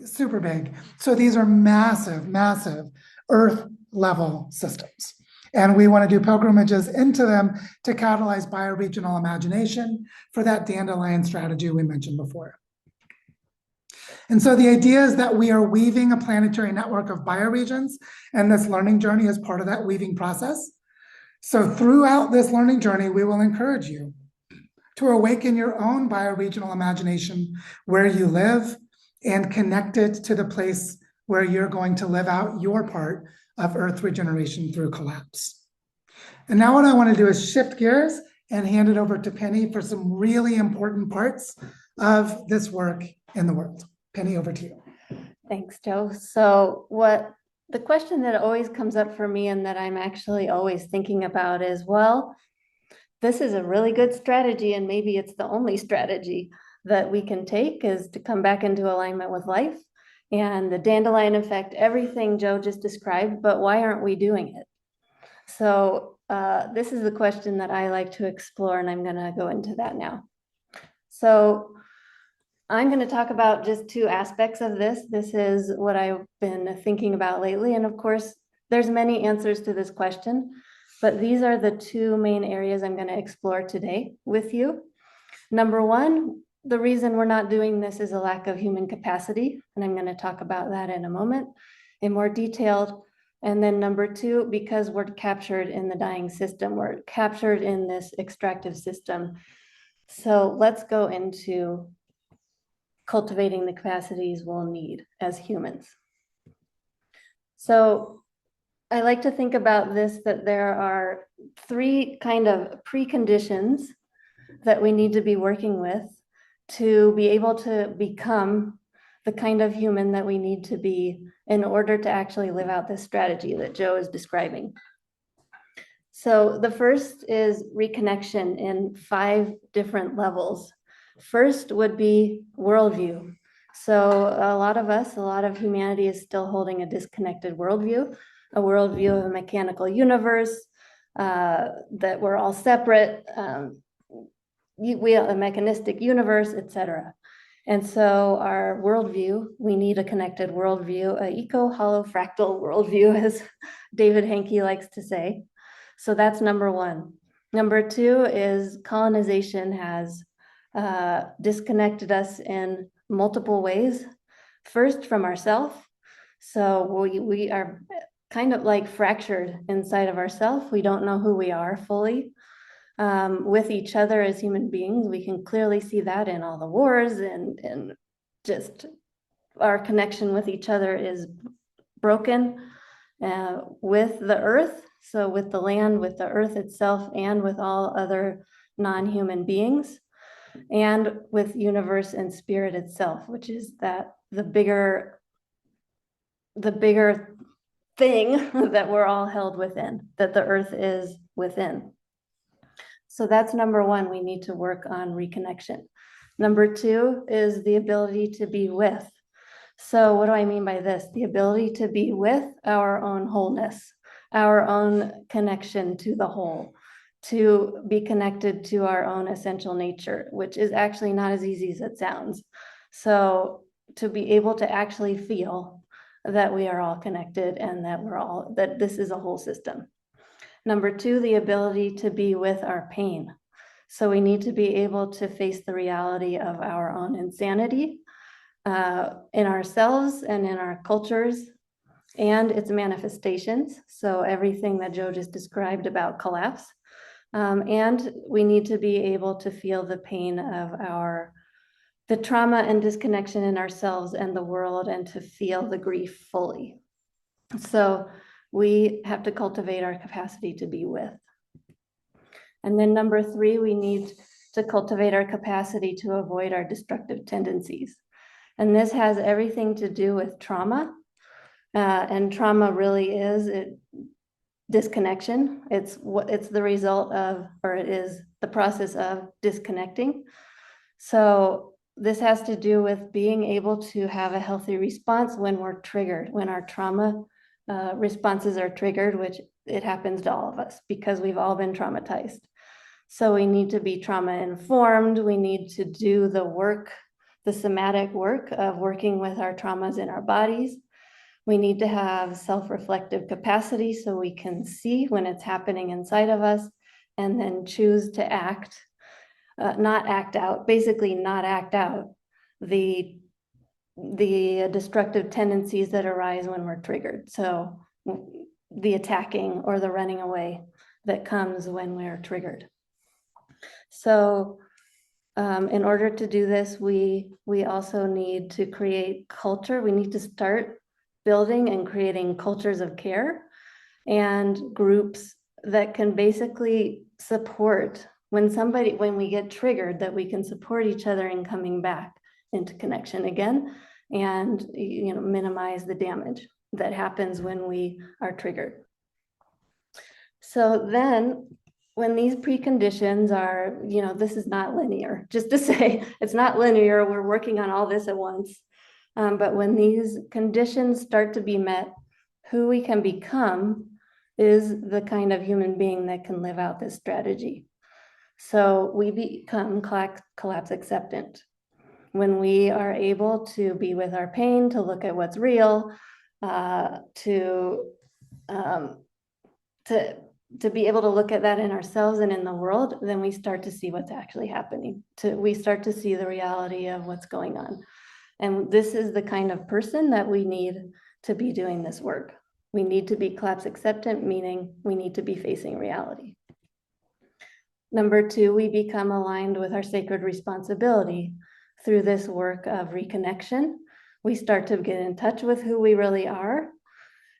super big. So these are massive, massive Earth level systems. And we want to do pilgrimages into them to catalyze bioregional imagination for that dandelion strategy we mentioned before. And so the idea is that we are weaving a planetary network of bioregions, and this learning journey is part of that weaving process. So throughout this learning journey, we will encourage you to awaken your own bioregional imagination where you live and connect it to the place where you're going to live out your part of Earth regeneration through collapse. And now what I want to do is shift gears and hand it over to Penny for some really important parts of this work in the world. Penny, over to you. Thanks, Joe. So the question that always comes up for me and that I'm actually always thinking about is, well, this is a really good strategy, and maybe it's the only strategy that we can take, is to come back into alignment with life and the dandelion effect, everything Joe just described, but why aren't we doing it? So this is the question that I like to explore, and I'm going to go into that now. So I'm going to talk about just two aspects of this. This is what I've been thinking about lately. And of course, there's many answers to this question, but these are the two main areas I'm going to explore today with you. Number one, the reason we're not doing this is a lack of human capacity. And I'm going to talk about that in a moment in more detail. And then number two, because we're captured in the dying system, we're captured in this extractive system. So let's go into cultivating the capacities we'll need as humans. So I like to think about this, that there are three kind of preconditions that we need to be working with to be able to become the kind of human that we need to be in order to actually live out this strategy that Joe is describing. So the first is reconnection in 5 different levels. First would be worldview. So a lot of humanity is still holding a disconnected worldview, a worldview of a mechanical universe, that we're all separate, we are a mechanistic universe, etc. And so our worldview, we need a connected worldview, an eco-holofractal worldview, as David Henke likes to say. So that's number one. Number two is colonization has disconnected us in multiple ways. First, from ourselves. So we are kind of like fractured inside of ourselves. We don't know who we are fully. With each other as human beings, we can clearly see that in all the wars, and just our connection with each other is broken with the earth. So with the land, with the earth itself, and with all other non-human beings, and with universe and spirit itself, which is that the bigger thing that we're all held within, that the earth is within. So that's number one, we need to work on reconnection. Number two is the ability to be with. So what do I mean by this? The ability to be with our own wholeness, our own connection to the whole, to be connected to our own essential nature, which is actually not as easy as it sounds. So to be able to actually feel that we are all connected and that this is a whole system. Number two, the ability to be with our pain. So we need to be able to face the reality of our own insanity in ourselves and in our cultures and its manifestations. So everything that Joe just described about collapse. And we need to be able to feel the pain of the trauma and disconnection in ourselves and the world, and to feel the grief fully. So we have to cultivate our capacity to be with. And then number three, we need to cultivate our capacity to avoid our destructive tendencies. And this has everything to do with trauma. And trauma really is disconnection. It's the result of, or it is the process of disconnecting. So this has to do with being able to have a healthy response when we're triggered, when our trauma responses are triggered, which it happens to all of us because we've all been traumatized. So we need to be trauma informed. We need to do the work, the somatic work of working with our traumas in our bodies. We need to have self-reflective capacity so we can see when it's happening inside of us and then choose to act, not act out the destructive tendencies that arise when we're triggered. So the attacking or the running away that comes when we're triggered. So In order to do this, we also need to create culture. We need to start building and creating cultures of care and groups that can basically support when we get triggered, that we can support each other in coming back into connection again, and minimize the damage that happens when we are triggered. So then when these preconditions are, this is not linear, just to say, it's not linear, we're working on all this at once. But when these conditions start to be met, who we can become is the kind of human being that can live out this strategy. So we become collapse acceptant. When we are able to be with our pain, to look at what's real, to be able to look at that in ourselves and in the world, then we start to see what's actually happening. We start to see the reality of what's going on. And this is the kind of person that we need to be doing this work. We need to be collapse acceptant, meaning we need to be facing reality. Number two, we become aligned with our sacred responsibility. Through this work of reconnection, we start to get in touch with who we really are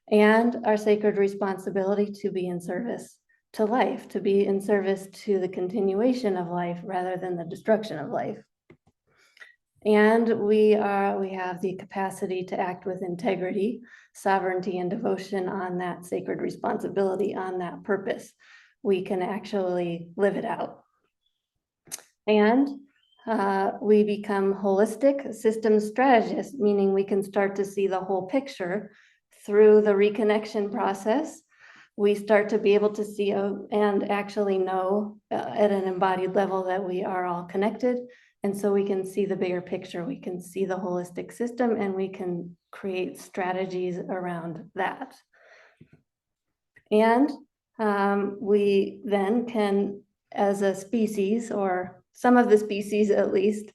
and our sacred responsibility to be in service to life, to be in service to the continuation of life rather than the destruction of life. And we have the capacity to act with integrity, sovereignty, and devotion on that sacred responsibility, on that purpose. We can actually live it out. And we become holistic systems strategists, meaning we can start to see the whole picture through the reconnection process. We start to be able to see and actually know at an embodied level that we are all connected. And so we can see the bigger picture, we can see the holistic system, and we can create strategies around that. And we then can, as a species, or some of the species at least,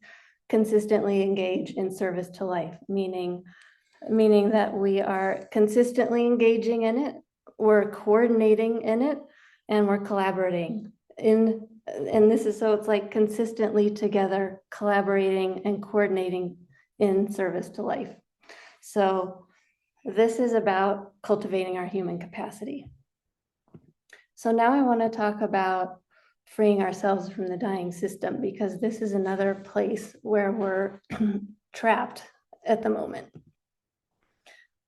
consistently engage in service to life, meaning that we are consistently engaging in it, we're coordinating in it, and we're collaborating in. And this is, so it's like consistently together, collaborating and coordinating in service to life. So this is about cultivating our human capacity. So now I want to talk about freeing ourselves from the dying system, because this is another place where we're trapped at the moment.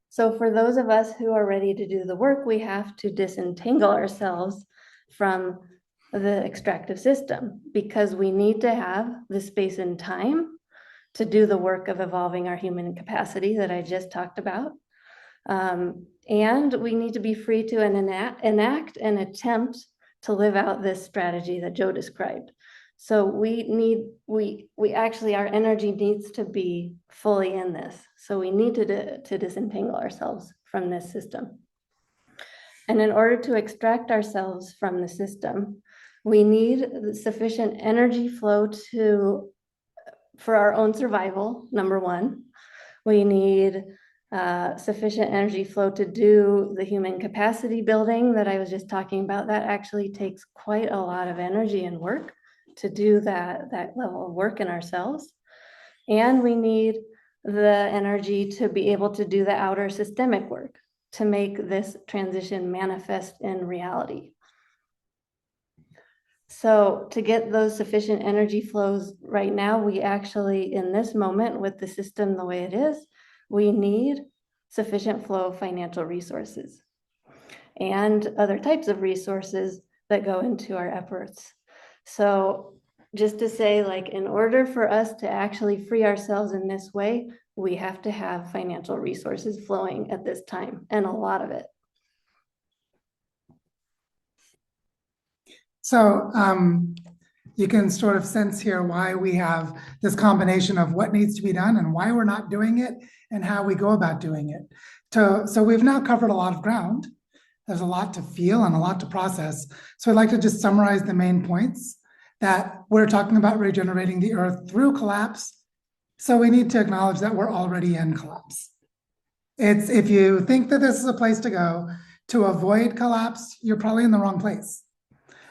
So for those of us who are ready to do the work, we have to disentangle ourselves from the extractive system, because we need to have the space and time to do the work of evolving our human capacity that I just talked about. And we need to be free to enact and attempt to live out this strategy that Joe described. So our energy needs to be fully in this. So we need to disentangle ourselves from this system. And in order to extract ourselves from the system, we need sufficient energy flow for our own survival, number one. We need sufficient energy flow to do the human capacity building that I was just talking about. That actually takes quite a lot of energy and work to do that level of work in ourselves. And we need the energy to be able to do the outer systemic work to make this transition manifest in reality. So to get those sufficient energy flows right now, we actually, in this moment with the system the way it is, we need sufficient flow of financial resources and other types of resources that go into our efforts. So just to say, like, in order for us to actually free ourselves in this way, we have to have financial resources flowing at this time, and a lot of it. So you can sort of sense here why we have this combination of what needs to be done and why we're not doing it and how we go about doing it. So we've now covered a lot of ground. There's a lot to feel and a lot to process. So I'd like to just summarize the main points that we're talking about regenerating the earth through collapse. So we need to acknowledge that we're already in collapse. If you think that this is a place to go to avoid collapse, you're probably in the wrong place.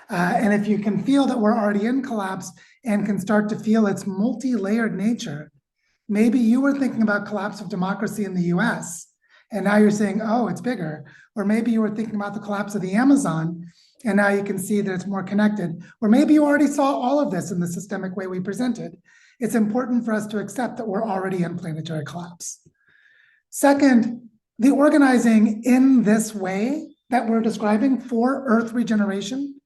And if you can feel that we're already in collapse and can start to feel its multi-layered nature. Maybe you were thinking about collapse of democracy in the US, and now you're saying, oh, it's bigger. Or maybe you were thinking about the collapse of the Amazon, and now you can see that it's more connected. Or maybe you already saw all of this in the systemic way we presented. It's important for us to accept that we're already in planetary collapse. Second, the organizing in this way that we're describing for Earth regeneration,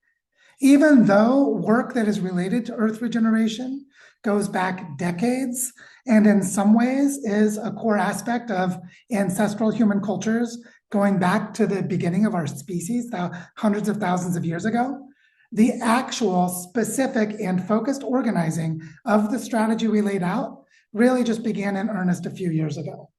even though work that is related to Earth regeneration goes back decades, and in some ways is a core aspect of ancestral human cultures going back to the beginning of our species, hundreds of thousands of years ago, the actual specific and focused organizing of the strategy we laid out really just began in earnest a few years ago.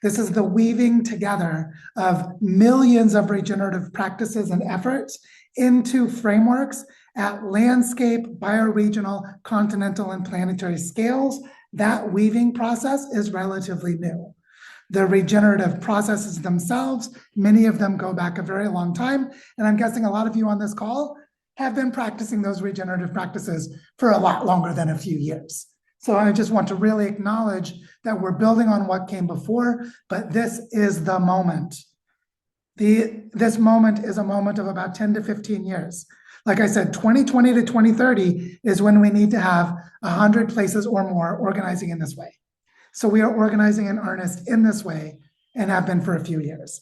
This is the weaving together of millions of regenerative practices and efforts into frameworks at landscape, bioregional, continental, and planetary scales. That weaving process is relatively new. The regenerative processes themselves, many of them go back a very long time, and I'm guessing a lot of you on this call have been practicing those regenerative practices for a lot longer than a few years. So I just want to really acknowledge that we're building on what came before, but this is the moment. This moment is a moment of about 10 to 15 years. Like I said, 2020 to 2030 is when we need to have 100 places or more organizing in this way. So we are organizing in earnest in this way and have been for a few years.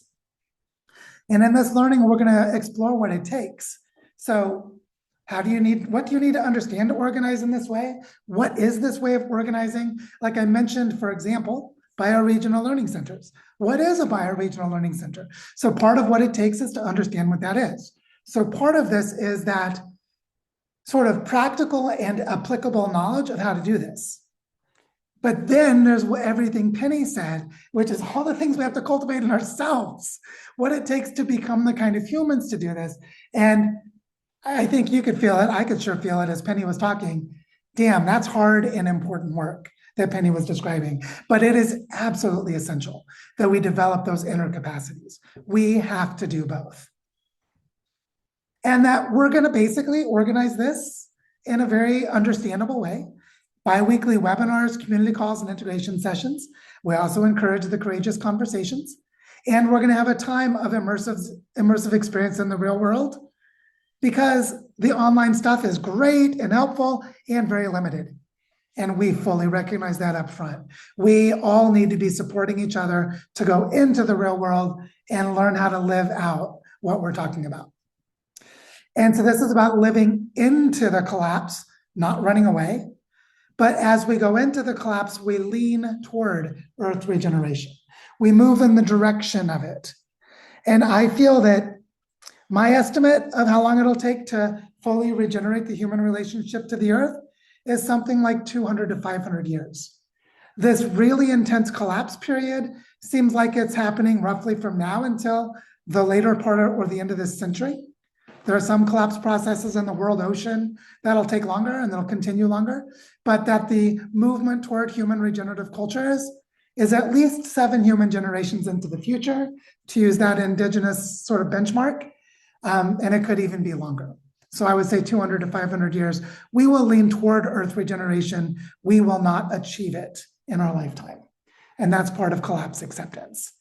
And in this learning, we're going to explore what it takes. So what do you need to understand to organize in this way? What is this way of organizing? Like I mentioned, for example, bioregional learning centers. What is a bioregional learning center? So part of what it takes is to understand what that is. So part of this is that sort of practical and applicable knowledge of how to do this. But then there's everything Penny said, which is all the things we have to cultivate in ourselves, what it takes to become the kind of humans to do this. And I think you could feel it. I could sure feel it as Penny was talking. Damn, that's hard and important work that Penny was describing. But it is absolutely essential that we develop those inner capacities. We have to do both. And that we're going to basically organize this in a very understandable way. Bi-weekly webinars, community calls, and integration sessions. We also encourage the courageous conversations. And we're going to have a time of immersive experience in the real world, because the online stuff is great and helpful and very limited. And we fully recognize that up front. We all need to be supporting each other to go into the real world and learn how to live out what we're talking about. And so this is about living into the collapse, not running away. But as we go into the collapse, we lean toward Earth regeneration. We move in the direction of it. And I feel that my estimate of how long it'll take to fully regenerate the human relationship to the Earth is something like 200 to 500 years. This really intense collapse period seems like it's happening roughly from now until the later part or the end of this century. There are some collapse processes in the world ocean that'll take longer and that'll continue longer, but that the movement toward human regenerative cultures is at least 7 human generations into the future, to use that indigenous sort of benchmark, and it could even be longer. So I would say 200 to 500 years. We will lean toward Earth regeneration. We will not achieve it in our lifetime. And that's part of collapse acceptance.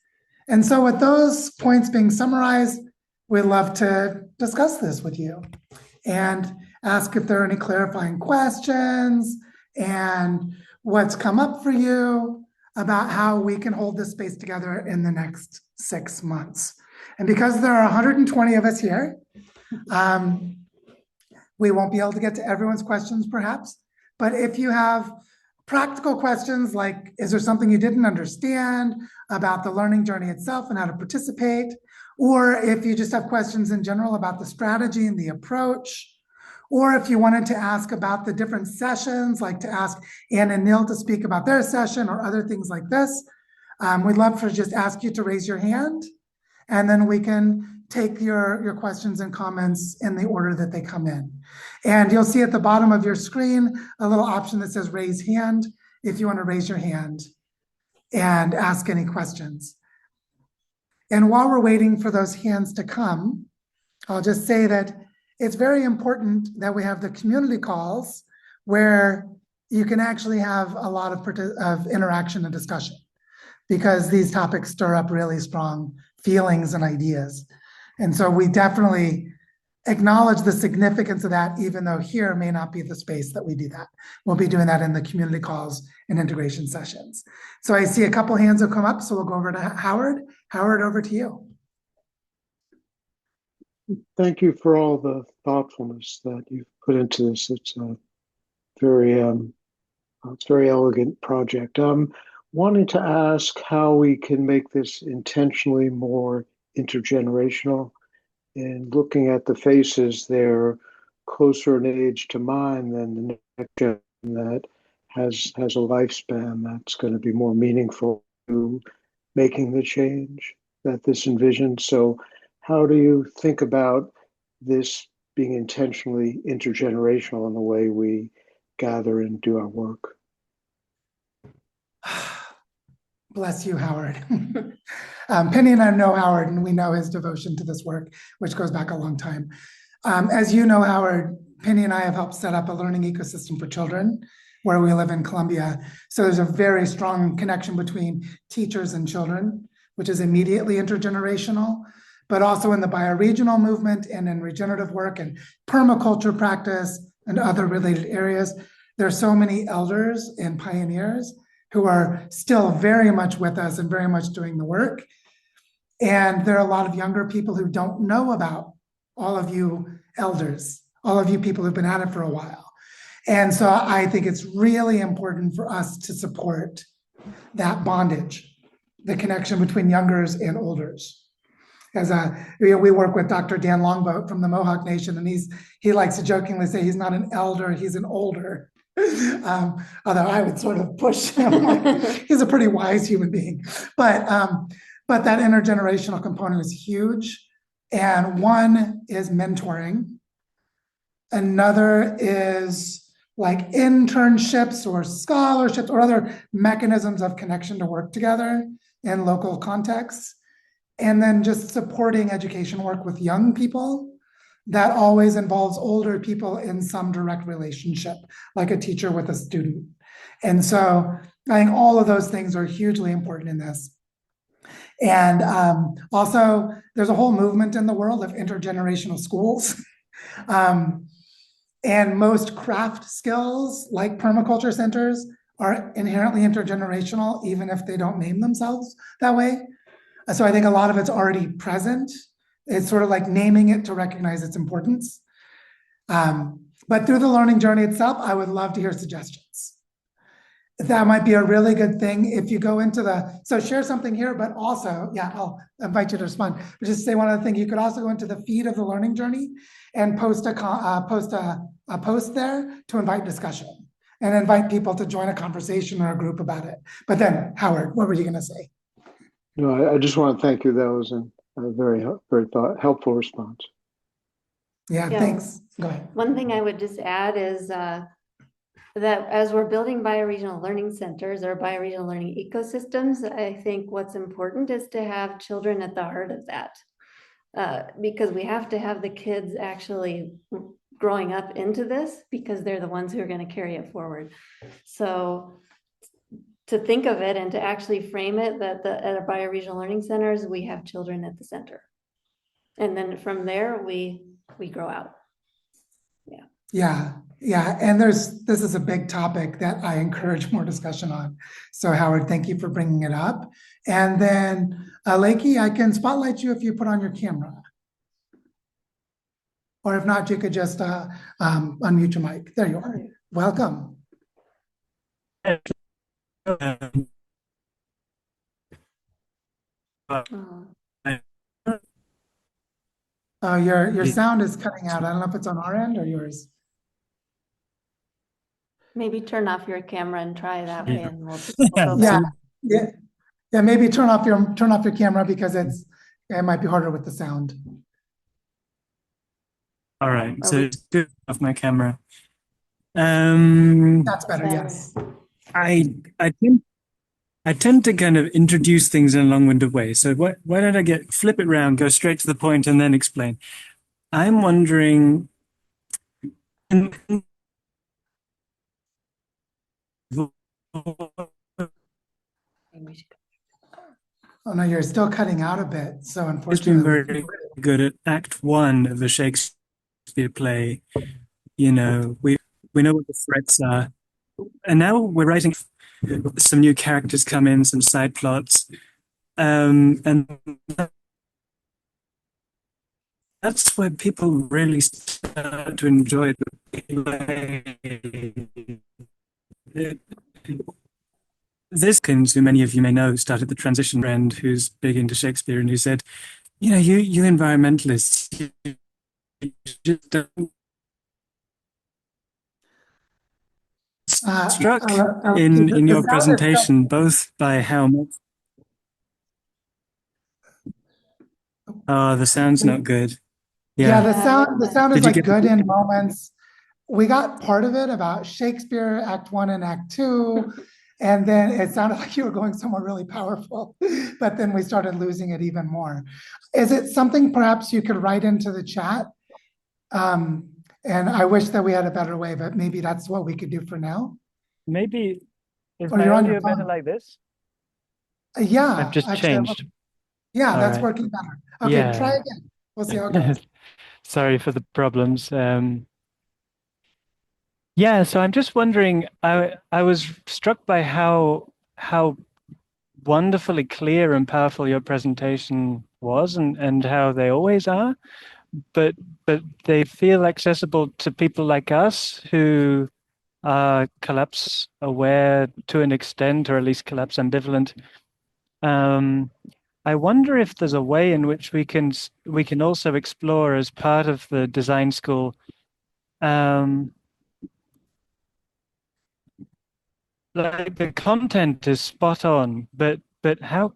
And so with those points being summarized, we'd love to discuss this with you and ask if there are any clarifying questions and what's come up for you about how we can hold this space together in the next 6 months. And because there are 120 of us here, we won't be able to get to everyone's questions perhaps, but if you have practical questions like, is there something you didn't understand about the learning journey itself and how to participate? Or if you just have questions in general about the strategy and the approach, or if you wanted to ask about the different sessions, like to ask Ann and Neil to speak about their session or other things like this, we'd love to just ask you to raise your hand, and then we can take your questions and comments in the order that they come in. And you'll see at the bottom of your screen a little option that says raise hand if you want to raise your hand and ask any questions. And while we're waiting for those hands to come, I'll just say that it's very important that we have the community calls where you can actually have a lot of interaction and discussion, because these topics stir up really strong feelings and ideas. And so we definitely acknowledge the significance of that, even though here may not be the space that we do that. We'll be doing that in the community calls and integration sessions. So I see a couple hands have come up, so we'll go over to Howard. Howard, over to you. Thank you for all the thoughtfulness that you've put into this. It's a very elegant project. Wanting to ask how we can make this intentionally more intergenerational. And looking at the faces, they're closer in age to mine than the next gen that has a lifespan that's going to be more meaningful to making the change that this envisions. So how do you think about this being intentionally intergenerational in the way we gather and do our work? Bless you, Howard. Penny and I know Howard, and we know his devotion to this work, which goes back a long time. As you know, Howard, Penny and I have helped set up a learning ecosystem for children where we live in Columbia. So there's a very strong connection between teachers and children, which is immediately intergenerational, but also in the bioregional movement and in regenerative work and permaculture practice and other related areas. There are so many elders and pioneers who are still very much with us and very much doing the work. And there are a lot of younger people who don't know about all of you elders, all of you people who've been at it for a while. And so I think it's really important for us to support that bondage, the connection between youngers and olders. We work with Dr. Dan Longboat from the Mohawk Nation, and he likes to jokingly say he's not an elder, he's an older. Although I would sort of push him. He's a pretty wise human being. But that intergenerational component is huge. And one is mentoring. Another is like internships or scholarships or other mechanisms of connection to work together in local contexts. And then just supporting education work with young people that always involves older people in some direct relationship, like a teacher with a student. And so I think all of those things are hugely important in this. And also, there's a whole movement in the world of intergenerational schools. And most craft skills, like permaculture centers, are inherently intergenerational, even if they don't name themselves that way. So I think a lot of it's already present. It's sort of like naming it to recognize its importance. But through the learning journey itself, I would love to hear suggestions. That might be a really good thing if you go into so share something here, but also, yeah, I'll invite you to respond. But just say one other thing, you could also go into the feed of the learning journey and post a post there to invite discussion and invite people to join a conversation or a group about it. But then, Howard, what were you gonna say? No, I just want to thank you. That was a very helpful response. Yeah, thanks. Go ahead. One thing I would just add is that as we're building bioregional learning centers or bioregional learning ecosystems, I think what's important is to have children at the heart of that. Because we have to have the kids actually growing up into this, because they're the ones who are going to carry it forward. So to think of it and to actually frame it that at our bioregional learning centers, we have children at the center. And then from there, we grow out. Yeah. And this is a big topic that I encourage more discussion on. So Howard, thank you for bringing it up. And then Lakey, I can spotlight you if you put on your camera. Or if not, you could just unmute your mic. There you are. Welcome. Your sound is cutting out. I don't know if it's on our end or yours. Maybe turn off your camera and try that way, and we'll go back. Yeah. Maybe turn off your camera because it might be harder with the sound. All right, so it's good off my camera. That's better. Yes. I tend to kind of introduce things in a long-winded way. So why don't I flip it around, go straight to the point, and then explain? I'm wondering, Oh no, you're still cutting out a bit. So It's been unfortunately, very good at Act One of a Shakespeare play. You know, we know what the threats are, and now we're writing some new characters come in, some side plots, and that's where people really start to enjoy the play. This Kins, who many of you may know, started the transition brand, who's big into Shakespeare, and who said, you know, you environmentalists, you just don't struck in the your sound is still, presentation, both by how much. Oh, the sound's not good. yeah, Yeah. the sound is Did you like get? good in moments. We got part of it about Shakespeare, Act One and Act Two, and then it sounded like you were going somewhere really powerful, but then we started losing it even more. Is it something perhaps you could write into the chat? And I wish that we had a better way, but maybe that's what we could do for now. Maybe is Or my you're on your audio better phone. like this? Yeah, I've just actually, changed. yeah, All that's right. working better. Okay, try Yeah. again. We'll see how it goes. Sorry for the problems. Yeah, so I'm just wondering, I was struck by how wonderfully clear and powerful your presentation was and how they always are, but they feel accessible to people like us who are collapse aware to an extent, or at least collapse ambivalent. I wonder if there's a way in which we can also explore as part of the design school, like the content is spot on, but how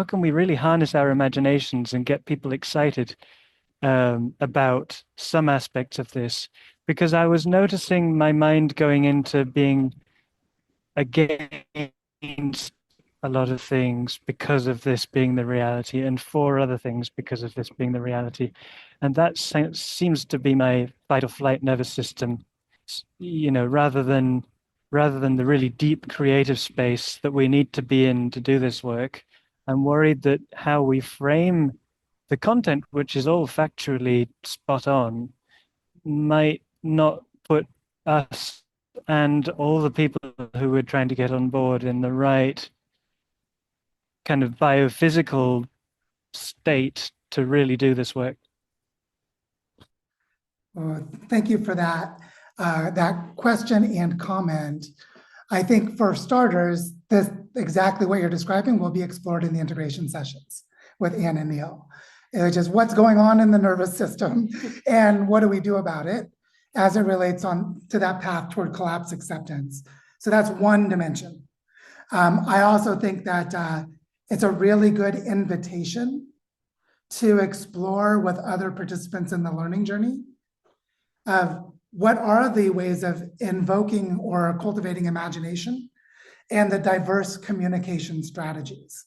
can we really harness our imaginations and get people excited about some aspects of this? Because I was noticing my mind going into being against a lot of things because of this being the reality, and for other things because of this being the reality. And that seems to be my fight or flight nervous system, you know, rather than the really deep creative space that we need to be in to do this work. I'm worried that how we frame the content, which is all factually spot on, might not put us and all the people who we're trying to get on board in the right kind of biophysical state to really do this work. Well, thank you for that question and comment. I think for starters, this exactly what you're describing will be explored in the integration sessions with Anne and Neil. It's just what's going on in the nervous system and what do we do about it as it relates on to that path toward collapse acceptance. So that's one dimension. I also think that it's a really good invitation to explore with other participants in the learning journey of what are the ways of invoking or cultivating imagination and the diverse communication strategies.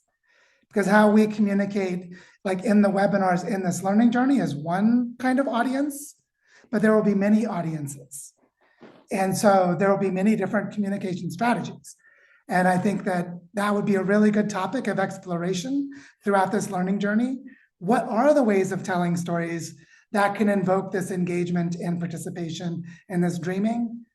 Because how we communicate, like in the webinars in this learning journey, is one kind of audience, but there will be many audiences. And so there will be many different communication strategies. And I think that that would be a really good topic of exploration throughout this learning journey. What are the ways of telling stories that can invoke this engagement and participation in this dreaming?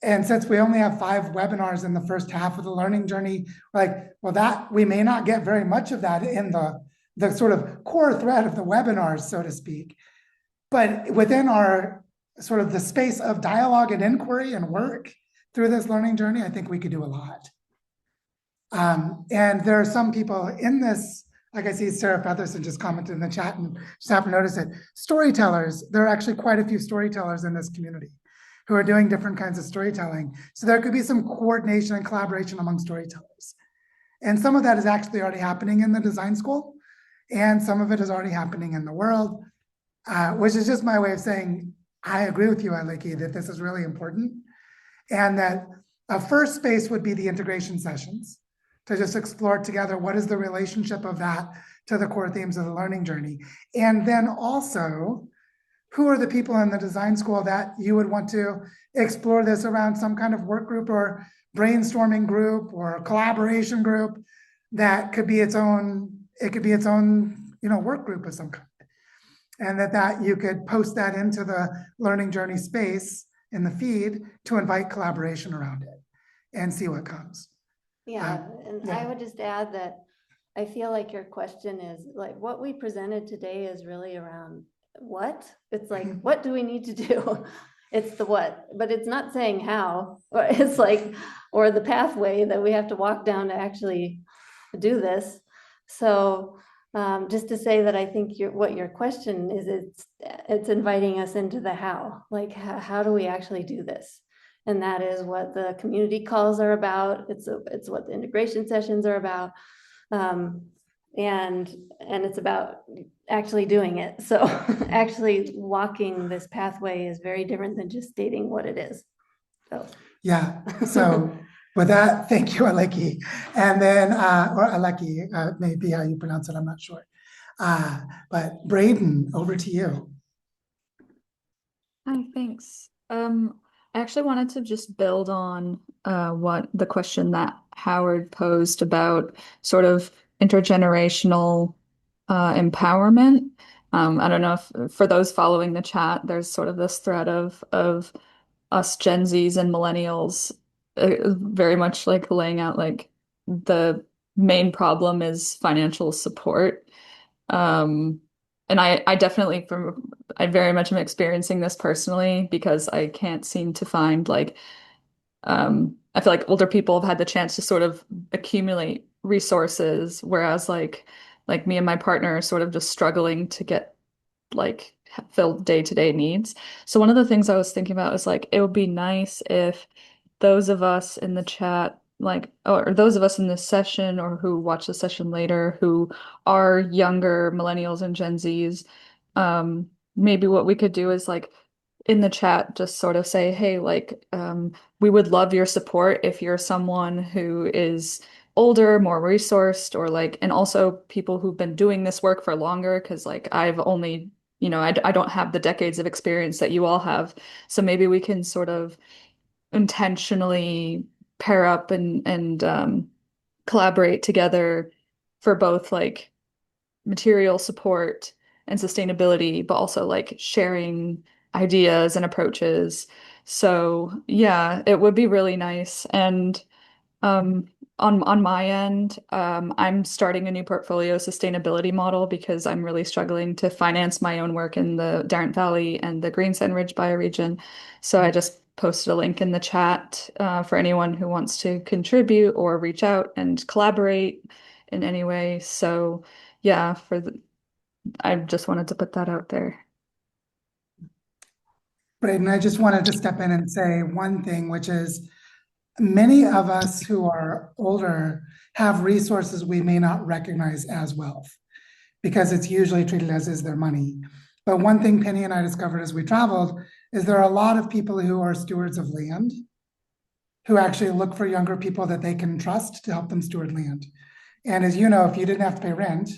And since we only have 5 webinars in the first half of the learning journey, like, well, that we may not get very much of that in the sort of core thread of the webinars, so to speak. But within our sort of the space of dialogue and inquiry and work through this learning journey, I think we could do a lot. And there are some people in this, like I see Sarah Featherson just commented in the chat and just happened to notice it. Storytellers, there are actually quite a few storytellers in this community who are doing different kinds of storytelling. So there could be some coordination and collaboration among storytellers. And some of that is actually already happening in the design school, and some of it is already happening in the world, which is just my way of saying, I agree with you, Aliki, that this is really important. And that a first space would be the integration sessions, to just explore together what is the relationship of that to the core themes of the learning journey. And then also, who are the people in the design school that you would want to explore this around some kind of work group or brainstorming group or collaboration group that could be its own, it could be its own, work group of some kind. And that you could post that into the learning journey space in the feed to invite collaboration around it and see what comes. Yeah, and yeah. I would just add that I feel like your question is like what we presented today is really around what? It's like, what do we need to do? It's the what, but it's not saying how. Or it's like, or the pathway that we have to walk down to actually do this. So just to say that I think what your question is, it's inviting us into the how. Like, how do we actually do this? And that is what the community calls are about. It's what the integration sessions are about. And it's about actually doing it. So actually walking this pathway is very different than just stating what it is. So yeah. So with that, thank you, Aleki. And then, or Aleki, maybe how you pronounce it, I'm not sure. But Braden, over to you. Hi, thanks. I actually wanted to just build on what the question that Howard posed about sort of intergenerational empowerment. I don't know if for those following the chat, there's sort of this thread of us Gen Zs and millennials very much like laying out like the main problem is financial support. And I definitely I very much am experiencing this personally because I can't seem to find like I feel like older people have had the chance to sort of accumulate resources, whereas like me and my partner are sort of just struggling to get like fill day-to-day needs. So one of the things I was thinking about is like it would be nice if those of us in the chat, like, or those of us in this session or who watch the session later who are younger millennials and Gen Zs, maybe what we could do is like in the chat just sort of say, hey, like, we would love your support if you're someone who is older, more resourced, or like, and also people who've been doing this work for longer, because like I've only, I don't have the decades of experience that you all have. So maybe we can sort of intentionally pair up and collaborate together for both like material support and sustainability, but also like sharing ideas and approaches. So yeah, it would be really nice. And um, on my end, I'm starting a new portfolio sustainability model because I'm really struggling to finance my own work in the Darrant Valley and the Greensand Ridge bioregion. So I just posted a link in the chat for anyone who wants to contribute or reach out and collaborate in any way. So yeah, I just wanted to put that out there. Braden, I just wanted to step in and say one thing, which is many of us who are older have resources we may not recognize as wealth because it's usually treated as is their money. But one thing Penny and I discovered as we traveled is there are a lot of people who are stewards of land who actually look for younger people that they can trust to help them steward land. And as you know, if you didn't have to pay rent,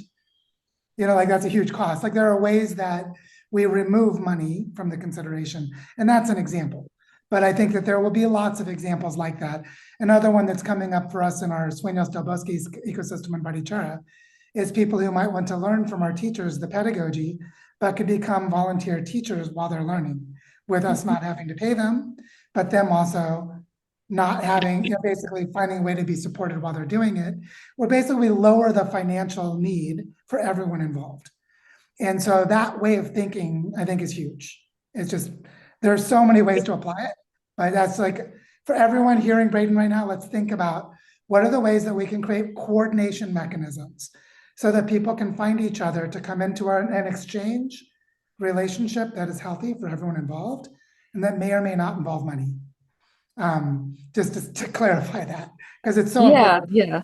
like that's a huge cost. Like there are ways that we remove money from the consideration. And that's an example. But I think that there will be lots of examples like that. Another one that's coming up for us in our Sueños del Bosque ecosystem in Barichara is people who might want to learn from our teachers the pedagogy, but could become volunteer teachers while they're learning, with us not having to pay them, but them also not having, basically finding a way to be supported while they're doing it, or basically lower the financial need for everyone involved. And so that way of thinking, I think, is huge. It's just, there are so many ways to apply it, but that's like, for everyone hearing Braden right now, let's think about what are the ways that we can create coordination mechanisms so that people can find each other to come into an exchange relationship that is healthy for everyone involved and that may or may not involve money. Just to clarify that, because it's so important. Yeah.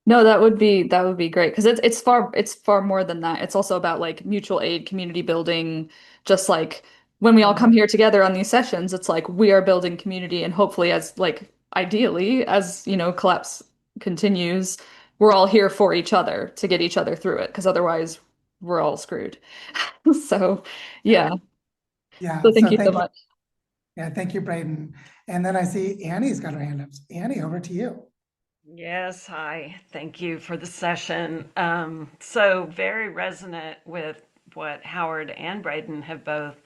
No, that would be great because it's far more than that. It's also about like mutual aid, community building, just like when we all come here together on these sessions, it's like we are building community and hopefully as like ideally as collapse continues, we're all here for each other to get each other through it because otherwise we're all screwed. So yeah. Yeah, So thank so you so thank you. much. Yeah, thank you, Braden. And then I see Annie's got her hand up. Annie, over to you. Yes, hi. Thank you for the session. So very resonant with what Howard and Braden have both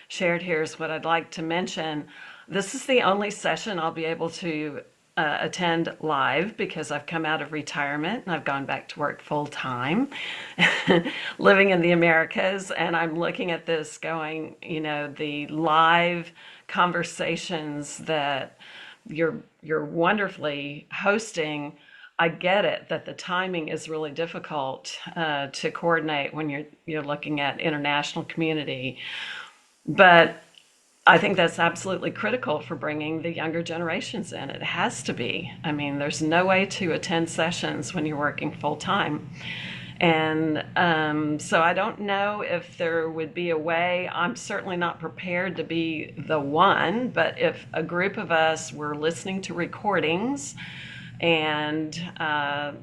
shared here is what I'd like to mention. This is the only session I'll be able to attend live because I've come out of retirement and I've gone back to work full time, living in the Americas. And I'm looking at this going, the live conversations that you're wonderfully hosting. I get it that the timing is really difficult to coordinate when you're looking at international community, but I think that's absolutely critical for bringing the younger generations in. It has to be. I mean, there's no way to attend sessions when you're working full time. And so I don't know if there would be a way. I'm certainly not prepared to be the one, but if a group of us were listening to recordings and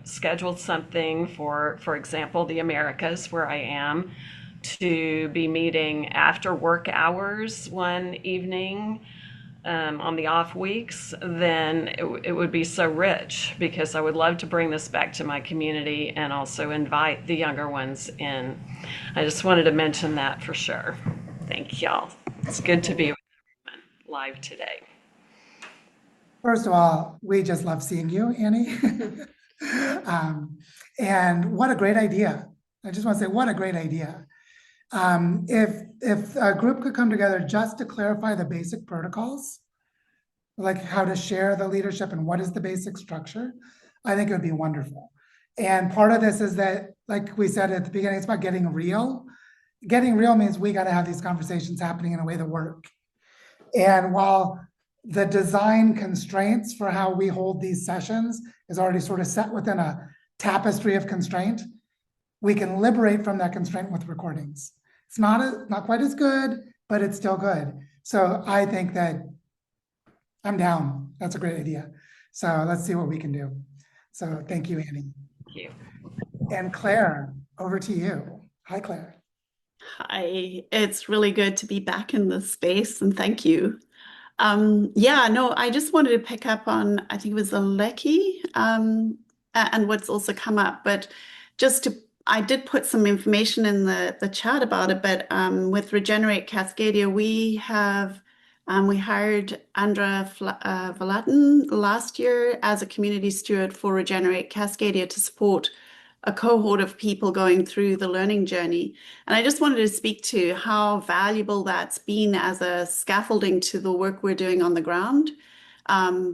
scheduled something for example, the Americas, where I am, to be meeting after work hours one evening on the off weeks, then it would be so rich because I would love to bring this back to my community and also invite the younger ones in. I just wanted to mention that for sure. Thank y'all. It's good to be with everyone live today. First of all, we just love seeing you, Annie. And what a great idea. I just want to say, what a great idea. If a group could come together just to clarify the basic protocols, like how to share the leadership and what is the basic structure, I think it would be wonderful. And part of this is that, like we said at the beginning, it's about getting real. Getting real means we got to have these conversations happening in a way that work. And while the design constraints for how we hold these sessions is already sort of set within a tapestry of constraint, we can liberate from that constraint with recordings. It's not quite as good, but it's still good. So I think that I'm down. That's a great idea. So let's see what we can do. So thank you, Annie. Thank you. And Claire, over to you. Hi, Claire. Hi, it's really good to be back in this space, and thank you. Yeah, no, I just wanted to pick up on, I think it was Aleki, and what's also come up, but I did put some information in the chat about it, but with Regenerate Cascadia, we hired Andra Valatin last year as a community steward for Regenerate Cascadia to support a cohort of people going through the learning journey. And I just wanted to speak to how valuable that's been as a scaffolding to the work we're doing on the ground,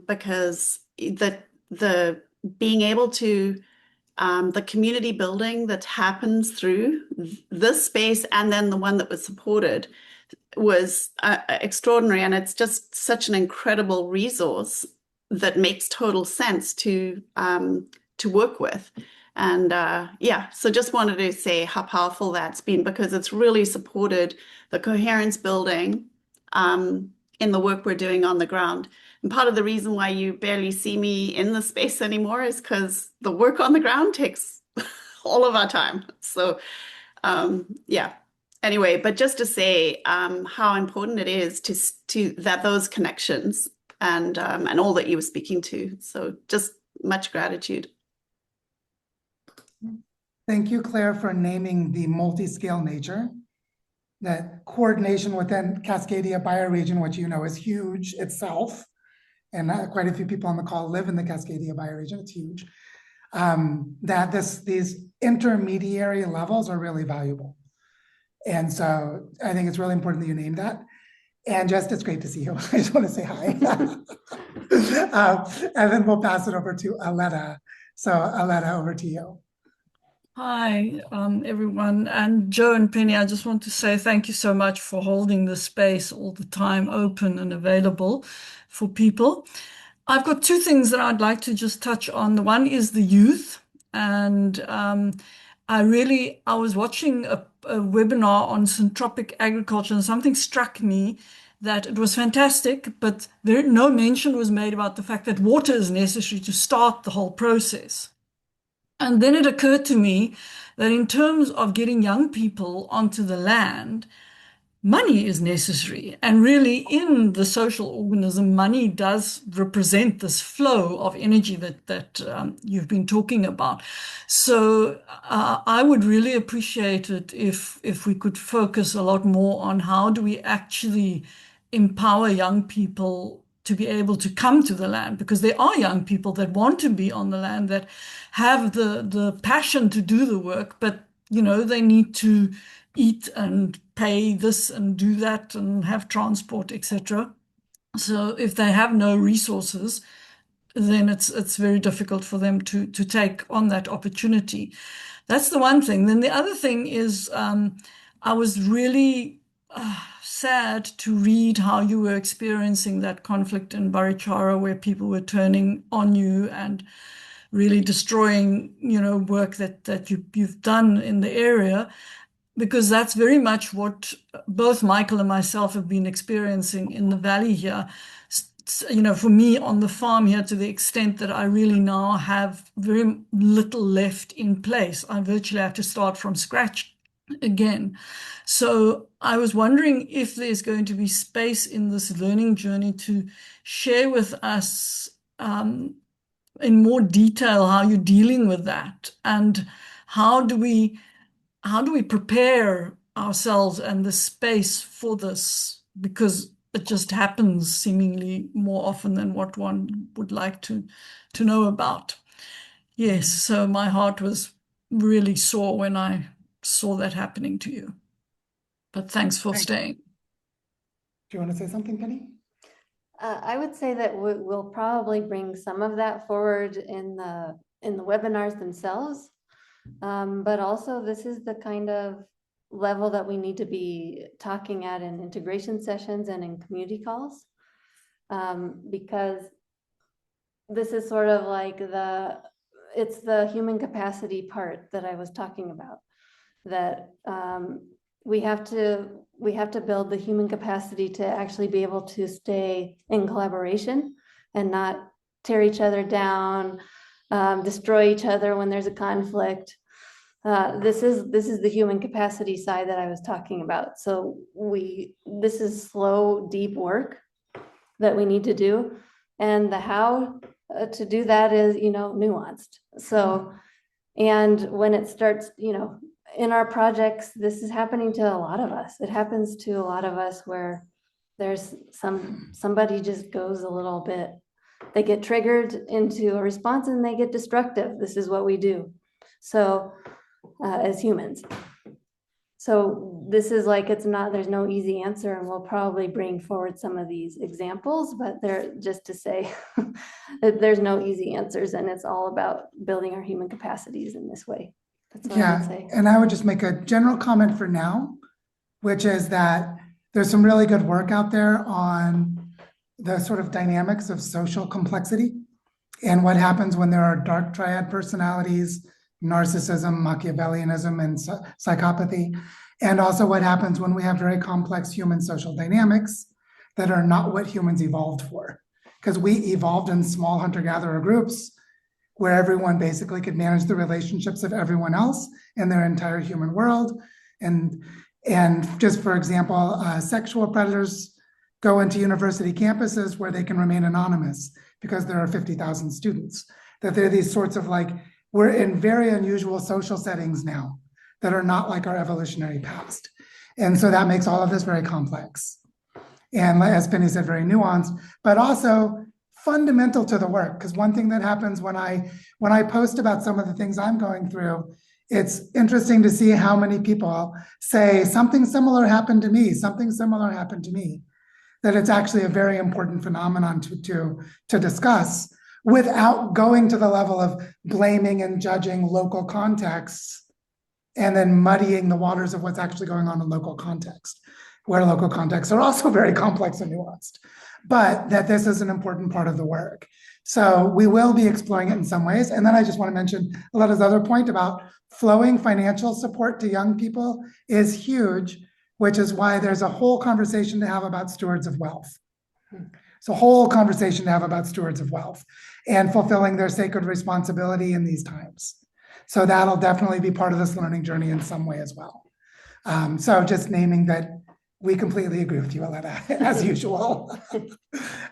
because the being able to the community building that happens through this space and then the one that was supported was extraordinary. And it's just such an incredible resource that makes total sense to work with. And yeah, so just wanted to say how powerful that's been, because it's really supported the coherence building in the work we're doing on the ground. And part of the reason why you barely see me in the space anymore is because the work on the ground takes all of our time. So yeah, anyway, but just to say how important it is to that those connections and all that you were speaking to. So just much gratitude. Thank you, Claire, for naming the multi-scale nature. That coordination within Cascadia Bioregion, which you know is huge itself, and quite a few people on the call live in the Cascadia Bioregion, it's huge. That these intermediary levels are really valuable. And so I think it's really important that you name that. And just, it's great to see you. I just want to say hi. And then we'll pass it over to Aletta. So Aletta, over to you. Hi, everyone. And Joe and Penny, I just want to say thank you so much for holding the space all the time open and available for people. I've got two things that I'd like to just touch on. The one is the youth. And I was watching a webinar on syntropic agriculture, and something struck me that it was fantastic, but no mention was made about the fact that water is necessary to start the whole process. And then it occurred to me that in terms of getting young people onto the land, money is necessary. And really, in the social organism, money does represent this flow of energy that you've been talking about. So I would really appreciate it if we could focus a lot more on how do we actually empower young people to be able to come to the land, because there are young people that want to be on the land, that have the passion to do the work, but they need to eat and pay this and do that and have transport, etc. So if they have no resources, then it's very difficult for them to take on that opportunity. That's the one thing. Then the other thing is, I was really sad to read how you were experiencing that conflict in Barichara, where people were turning on you and really destroying, work that you've done in the area, because that's very much what both Michael and myself have been experiencing in the valley here. For me on the farm here, to the extent that I really now have very little left in place. I virtually have to start from scratch again. So I was wondering if there's going to be space in this learning journey to share with us in more detail how you're dealing with that, and how do we prepare ourselves and the space for this, because it just happens seemingly more often than what one would like to know about. Yes, so my heart was really sore when I saw that happening to you. But thanks for staying. Do you want to say something, Penny? I would say that we'll probably bring some of that forward in the webinars themselves. But also, this is the kind of level that we need to be talking at in integration sessions and in community calls, because this is sort of like it's the human capacity part that I was talking about, that we have to build the human capacity to actually be able to stay in collaboration and not tear each other down, destroy each other when there's a conflict. This is the human capacity side that I was talking about. So this is slow, deep work that we need to do, and the how to do that is nuanced. So, and when it starts, in our projects, this is happening to a lot of us. It happens to a lot of us where there's somebody just goes a little bit, they get triggered into a response and they get destructive. This is what we do. So as humans. So this is like, there's no easy answer, and we'll probably bring forward some of these examples, but they're just to say that there's no easy answers, and it's all about building our human capacities in this way. That's what I would say. And I would just make a general comment for now, which is that there's some really good work out there on the sort of dynamics of social complexity and what happens when there are dark triad personalities, narcissism, Machiavellianism, and psychopathy, and also what happens when we have very complex human social dynamics that are not what humans evolved for. Because we evolved in small hunter-gatherer groups where everyone basically could manage the relationships of everyone else in their entire human world. And just for example, sexual predators go into university campuses where they can remain anonymous because there are 50,000 students. That there are these sorts of we're in very unusual social settings now that are not like our evolutionary past. And so that makes all of this very complex. And as Penny said, very nuanced, but also fundamental to the work. Because one thing that happens when I post about some of the things I'm going through, it's interesting to see how many people say something similar happened to me, something similar happened to me. That it's actually a very important phenomenon to discuss, without going to the level of blaming and judging local contexts and then muddying the waters of what's actually going on in local context, where local contexts are also very complex and nuanced, but that this is an important part of the work. So we will be exploring it in some ways. And then I just want to mention Aletta's other point about flowing financial support to young people is huge, which is why there's a whole conversation to have about stewards of wealth. It's a whole conversation to have about stewards of wealth and fulfilling their sacred responsibility in these times. So that'll definitely be part of this learning journey in some way as well. So just naming that We completely agree with you, Aletta, as usual.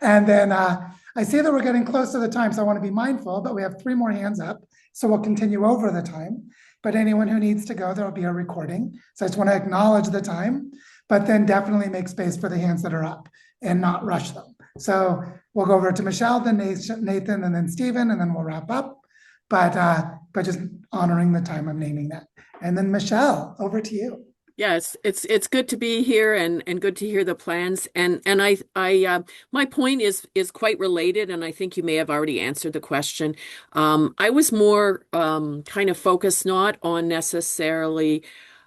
And then I see that we're getting close to the time, so I want to be mindful, but we have 3 more hands up. So we'll continue over the time. But anyone who needs to go, there'll be a recording. So I just want to acknowledge the time, but then definitely make space for the hands that are up and not rush them. So we'll go over to Michelle, then Nathan, and then Stephen, and then we'll wrap up. But just honoring the time, I'm naming that. And then Michelle, over to you. Yes, it's good to be here and good to hear the plans. And I my point is quite related, and I think you may have already answered the question. I was more kind of focused not on necessarily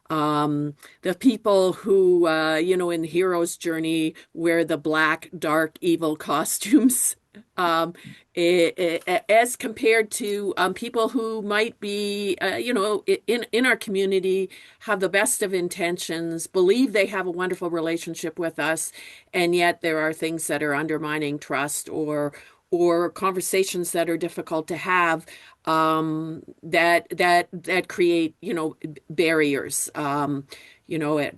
the people who in the hero's journey wear the black, dark, evil costumes. Um, as compared to people who might be, in our community, have the best of intentions, believe they have a wonderful relationship with us, and yet there are things that are undermining trust or conversations that are difficult to have, that create barriers.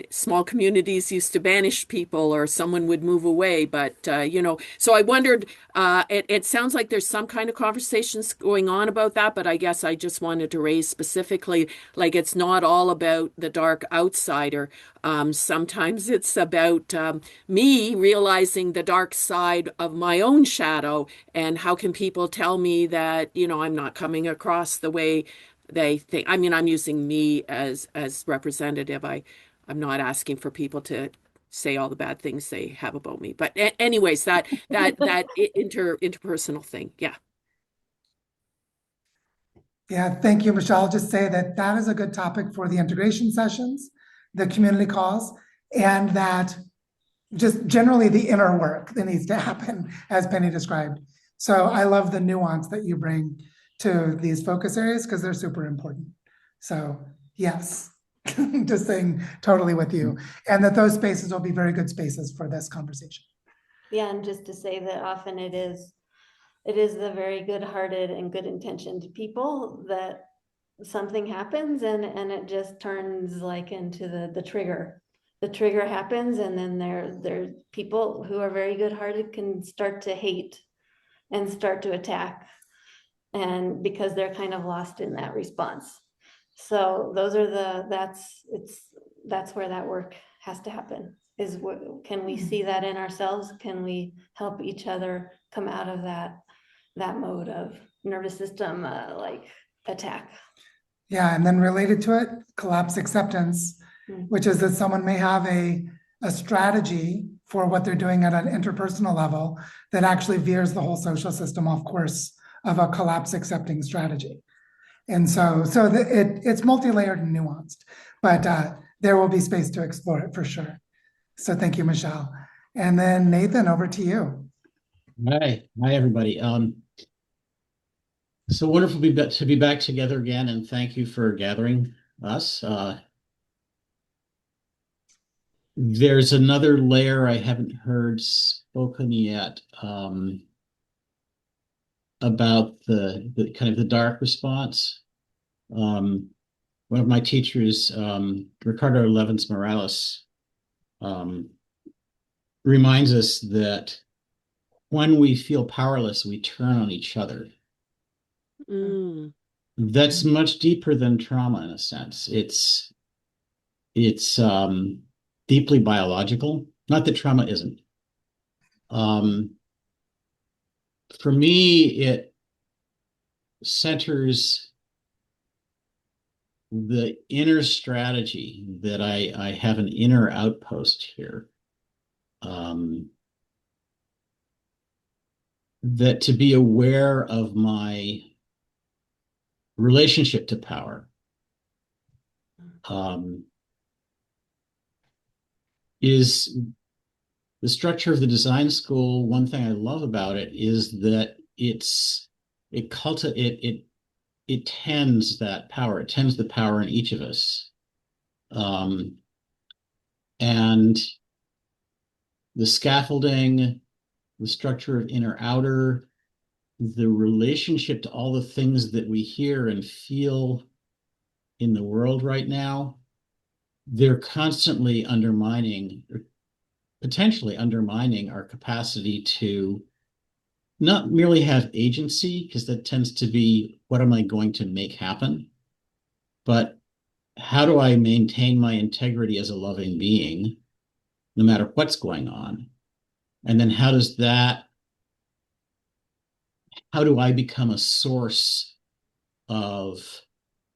Small communities used to banish people, or someone would move away, but so I wondered. It sounds like there's some kind of conversations going on about that, but I guess I just wanted to raise specifically, like, it's not all about the dark outsider. Sometimes it's about me realizing the dark side of my own shadow, and how can people tell me that, I'm not coming across the way they think. I mean, I'm using me as representative. I'm not asking for people to say all the bad things they have about me. But anyways, that interpersonal thing. Yeah. Yeah, thank you, Michelle. I'll just say that that is a good topic for the integration sessions, the community calls, and that just generally the inner work that needs to happen, as Penny described. So I love the nuance that you bring to these focus areas because they're super important. So yes, just saying totally with you. And that those spaces will be very good spaces for this conversation. Yeah, and just to say that often it is the very good-hearted and good-intentioned people that something happens and it just turns like into the trigger. The trigger happens, and then there's people who are very good-hearted can start to hate and start to attack, and because they're kind of lost in that response. So those are that's where that work has to happen. Is can we see that in ourselves? Can we help each other come out of that mode of nervous system like attack? Yeah, and then related to it, collapse acceptance, which is that someone may have a strategy for what they're doing at an interpersonal level that actually veers the whole social system off course of a collapse accepting strategy. And it's multi-layered and nuanced, but there will be space to explore it for sure. So thank you, Michelle. And then Nathan, over to you. Hi, everybody. So wonderful to be back together again, and thank you for gathering us. There's another layer I haven't heard spoken yet, about the kind of the dark response. One of my teachers, Ricardo Levins Morales, reminds us that when we feel powerless, we turn on each other. That's much deeper than trauma in a sense. It's deeply biological. Not that trauma isn't. For me, it centers the inner strategy that I have an inner outpost here. That to be aware of my relationship to power is the structure of the design school. One thing I love about it is that it tends that power. It tends the power in each of us. And the scaffolding, the structure of inner outer, the relationship to all the things that we hear and feel in the world right now, they're constantly undermining, potentially undermining our capacity to not merely have agency, because that tends to be what am I going to make happen, but how do I maintain my integrity as a loving being, no matter what's going on? And then how do I become a source of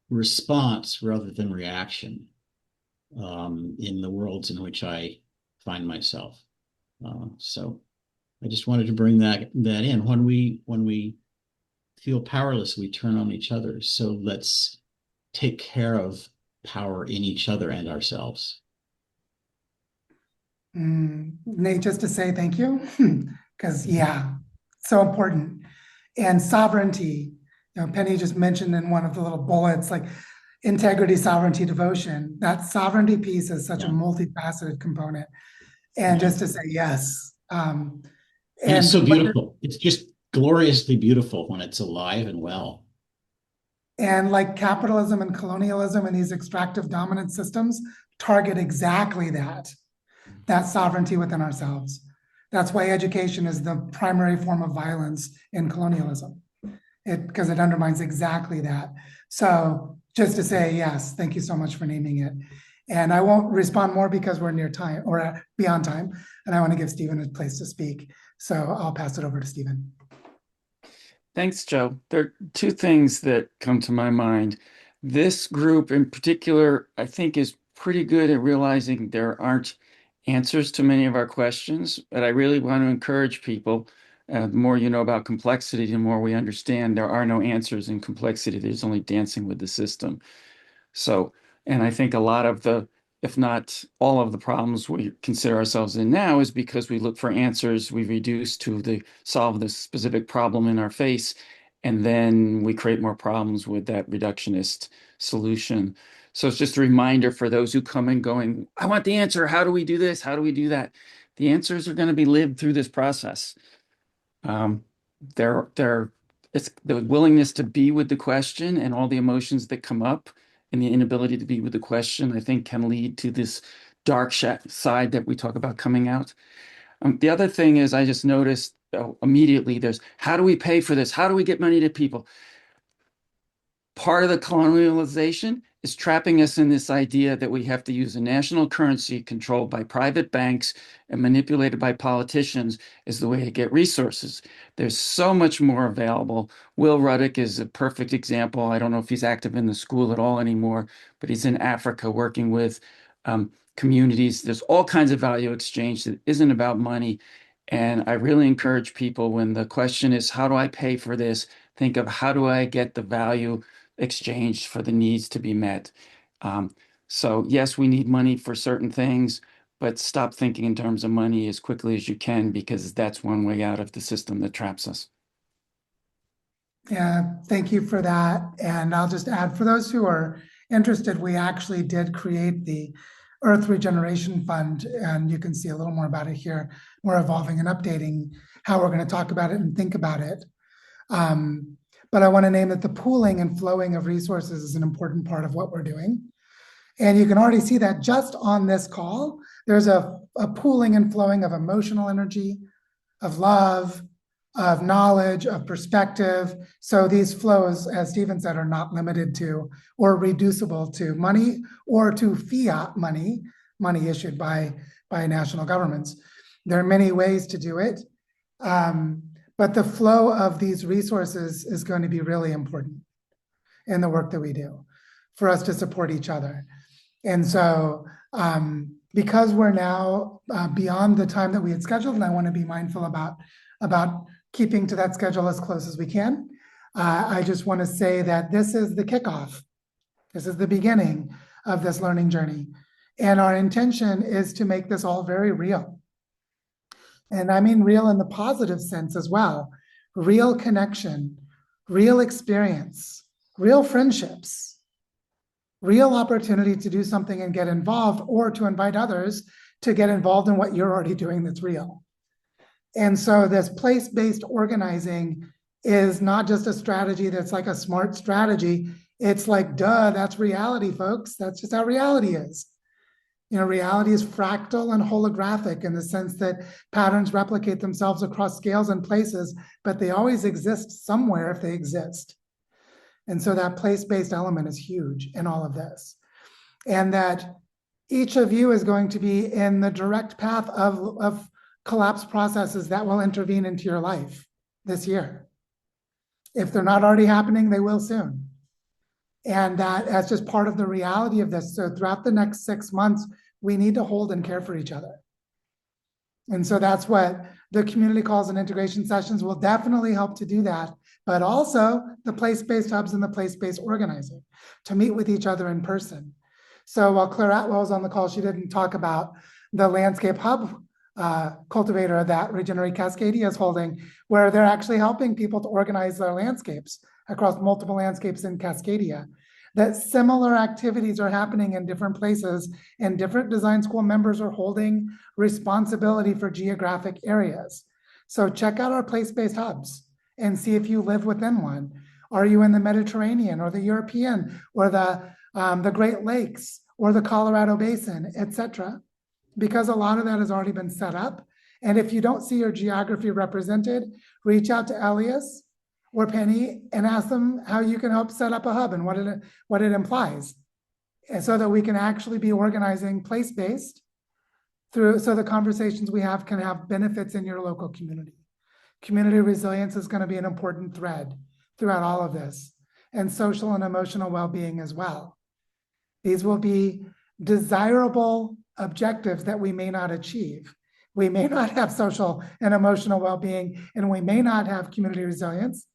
response rather than reaction in the worlds in which I find myself? So I just wanted to bring that in. When we feel powerless, we turn on each other. So let's take care of power in each other and ourselves. Nate, just to say thank you, because yeah, so important. And sovereignty, Penny just mentioned in one of the little bullets, like integrity, sovereignty, devotion. That sovereignty piece is such a multifaceted component. And just to say yes. And it's so beautiful. It's just gloriously beautiful when it's alive and well. And like capitalism and colonialism and these extractive dominant systems target exactly that sovereignty within ourselves. That's why education is the primary form of violence in colonialism, because it undermines exactly that. So just to say, yes, thank you so much for naming it. And I won't respond more because we're near time or beyond time, and I want to give Stephen a place to speak. So I'll pass it over to Stephen. Thanks, Joe. There are two things that come to my mind. This group in particular, I think, is pretty good at realizing there aren't answers to many of our questions, but I really want to encourage people. The more you know about complexity, the more we understand there are no answers in complexity. There's only dancing with the system. So, and I think a lot of the, if not all of the problems we consider ourselves in now is because we look for answers, we reduce to solve the specific problem in our face, and then we create more problems with that reductionist solution. So it's just a reminder for those who come in going, I want the answer. How do we do this? How do we do that? The answers are going to be lived through this process. It's the willingness to be with the question and all the emotions that come up and the inability to be with the question, I think can lead to this dark side that we talk about coming out. The other thing is I just noticed immediately there's, how do we pay for this? How do we get money to people? Part of the colonialization is trapping us in this idea that we have to use a national currency controlled by private banks and manipulated by politicians as the way to get resources. There's so much more available. Will Ruddick is a perfect example. I don't know if he's active in the school at all anymore, but he's in Africa working with communities. There's all kinds of value exchange that isn't about money. And I really encourage people when the question is, how do I pay for this? Think of how do I get the value exchanged for the needs to be met. So yes, we need money for certain things, but stop thinking in terms of money as quickly as you can, because that's one way out of the system that traps us. Yeah, thank you for that. And I'll just add, for those who are interested, we actually did create the Earth Regeneration Fund, and you can see a little more about it here. We're evolving and updating how we're going to talk about it and think about it. But I want to name that the pooling and flowing of resources is an important part of what we're doing. And you can already see that just on this call, there's a pooling and flowing of emotional energy, of love, of knowledge, of perspective. So these flows, as Stephen said, are not limited to or reducible to money or to fiat money issued by national governments. There are many ways to do it. But the flow of these resources is going to be really important in the work that we do for us to support each other. And so because we're now beyond the time that we had scheduled, and I want to be mindful about keeping to that schedule as close as we can, I just want to say that this is the kickoff. This is the beginning of this learning journey. And our intention is to make this all very real. And I mean real in the positive sense as well. Real connection, real experience, real friendships, real opportunity to do something and get involved, or to invite others to get involved in what you're already doing that's real. And so this place-based organizing is not just a strategy that's like a smart strategy. It's like, duh, that's reality, folks. That's just how reality is. Reality is fractal and holographic in the sense that patterns replicate themselves across scales and places, but they always exist somewhere if they exist. And so that place-based element is huge in all of this. And that each of you is going to be in the direct path of collapse processes that will intervene into your life this year. If they're not already happening, they will soon. And that's just part of the reality of this. So throughout the next 6 months, we need to hold and care for each other. And so that's what the community calls and integration sessions will definitely help to do that, but also the place-based hubs and the place-based organizing to meet with each other in person. So while Claire Atwell was on the call, she didn't talk about the landscape hub cultivator that Regenerate Cascadia is holding, where they're actually helping people to organize their landscapes across multiple landscapes in Cascadia. That similar activities are happening in different places, and different design school members are holding responsibility for geographic areas. So check out our place-based hubs and see if you live within one. Are you in the Mediterranean or the European or the Great Lakes or the Colorado Basin, etc.? Because a lot of that has already been set up. And if you don't see your geography represented, reach out to Elias or Penny and ask them how you can help set up a hub and what it implies. And so that we can actually be organizing place-based through, so the conversations we have can have benefits in your local community. Community resilience is going to be an important thread throughout all of this, and social and emotional well-being as well. These will be desirable objectives that we may not achieve. We may not have social and emotional well-being, and we may not have community resilience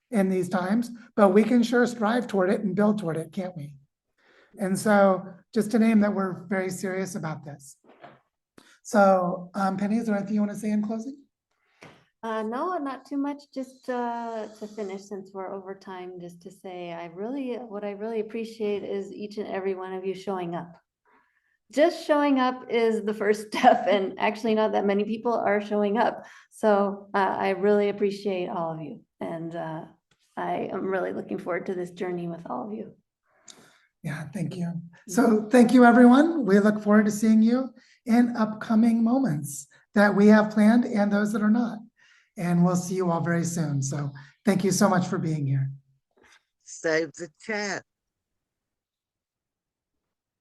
in these times, but we can sure strive toward it and build toward it, can't we? And so just to name that we're very serious about this. So Penny, is there anything you want to say in closing? No, not too much. Just to finish, since we're over time, just to say what I really appreciate is each and every one of you showing up. Just showing up is the first step, and actually not that many people are showing up. So I really appreciate all of you, and I am really looking forward to this journey with all of you. Yeah, thank you. So thank you, everyone. We look forward to seeing you in upcoming moments that we have planned and those that are not. And we'll see you all very soon. So thank you so much for being here. Save the chat.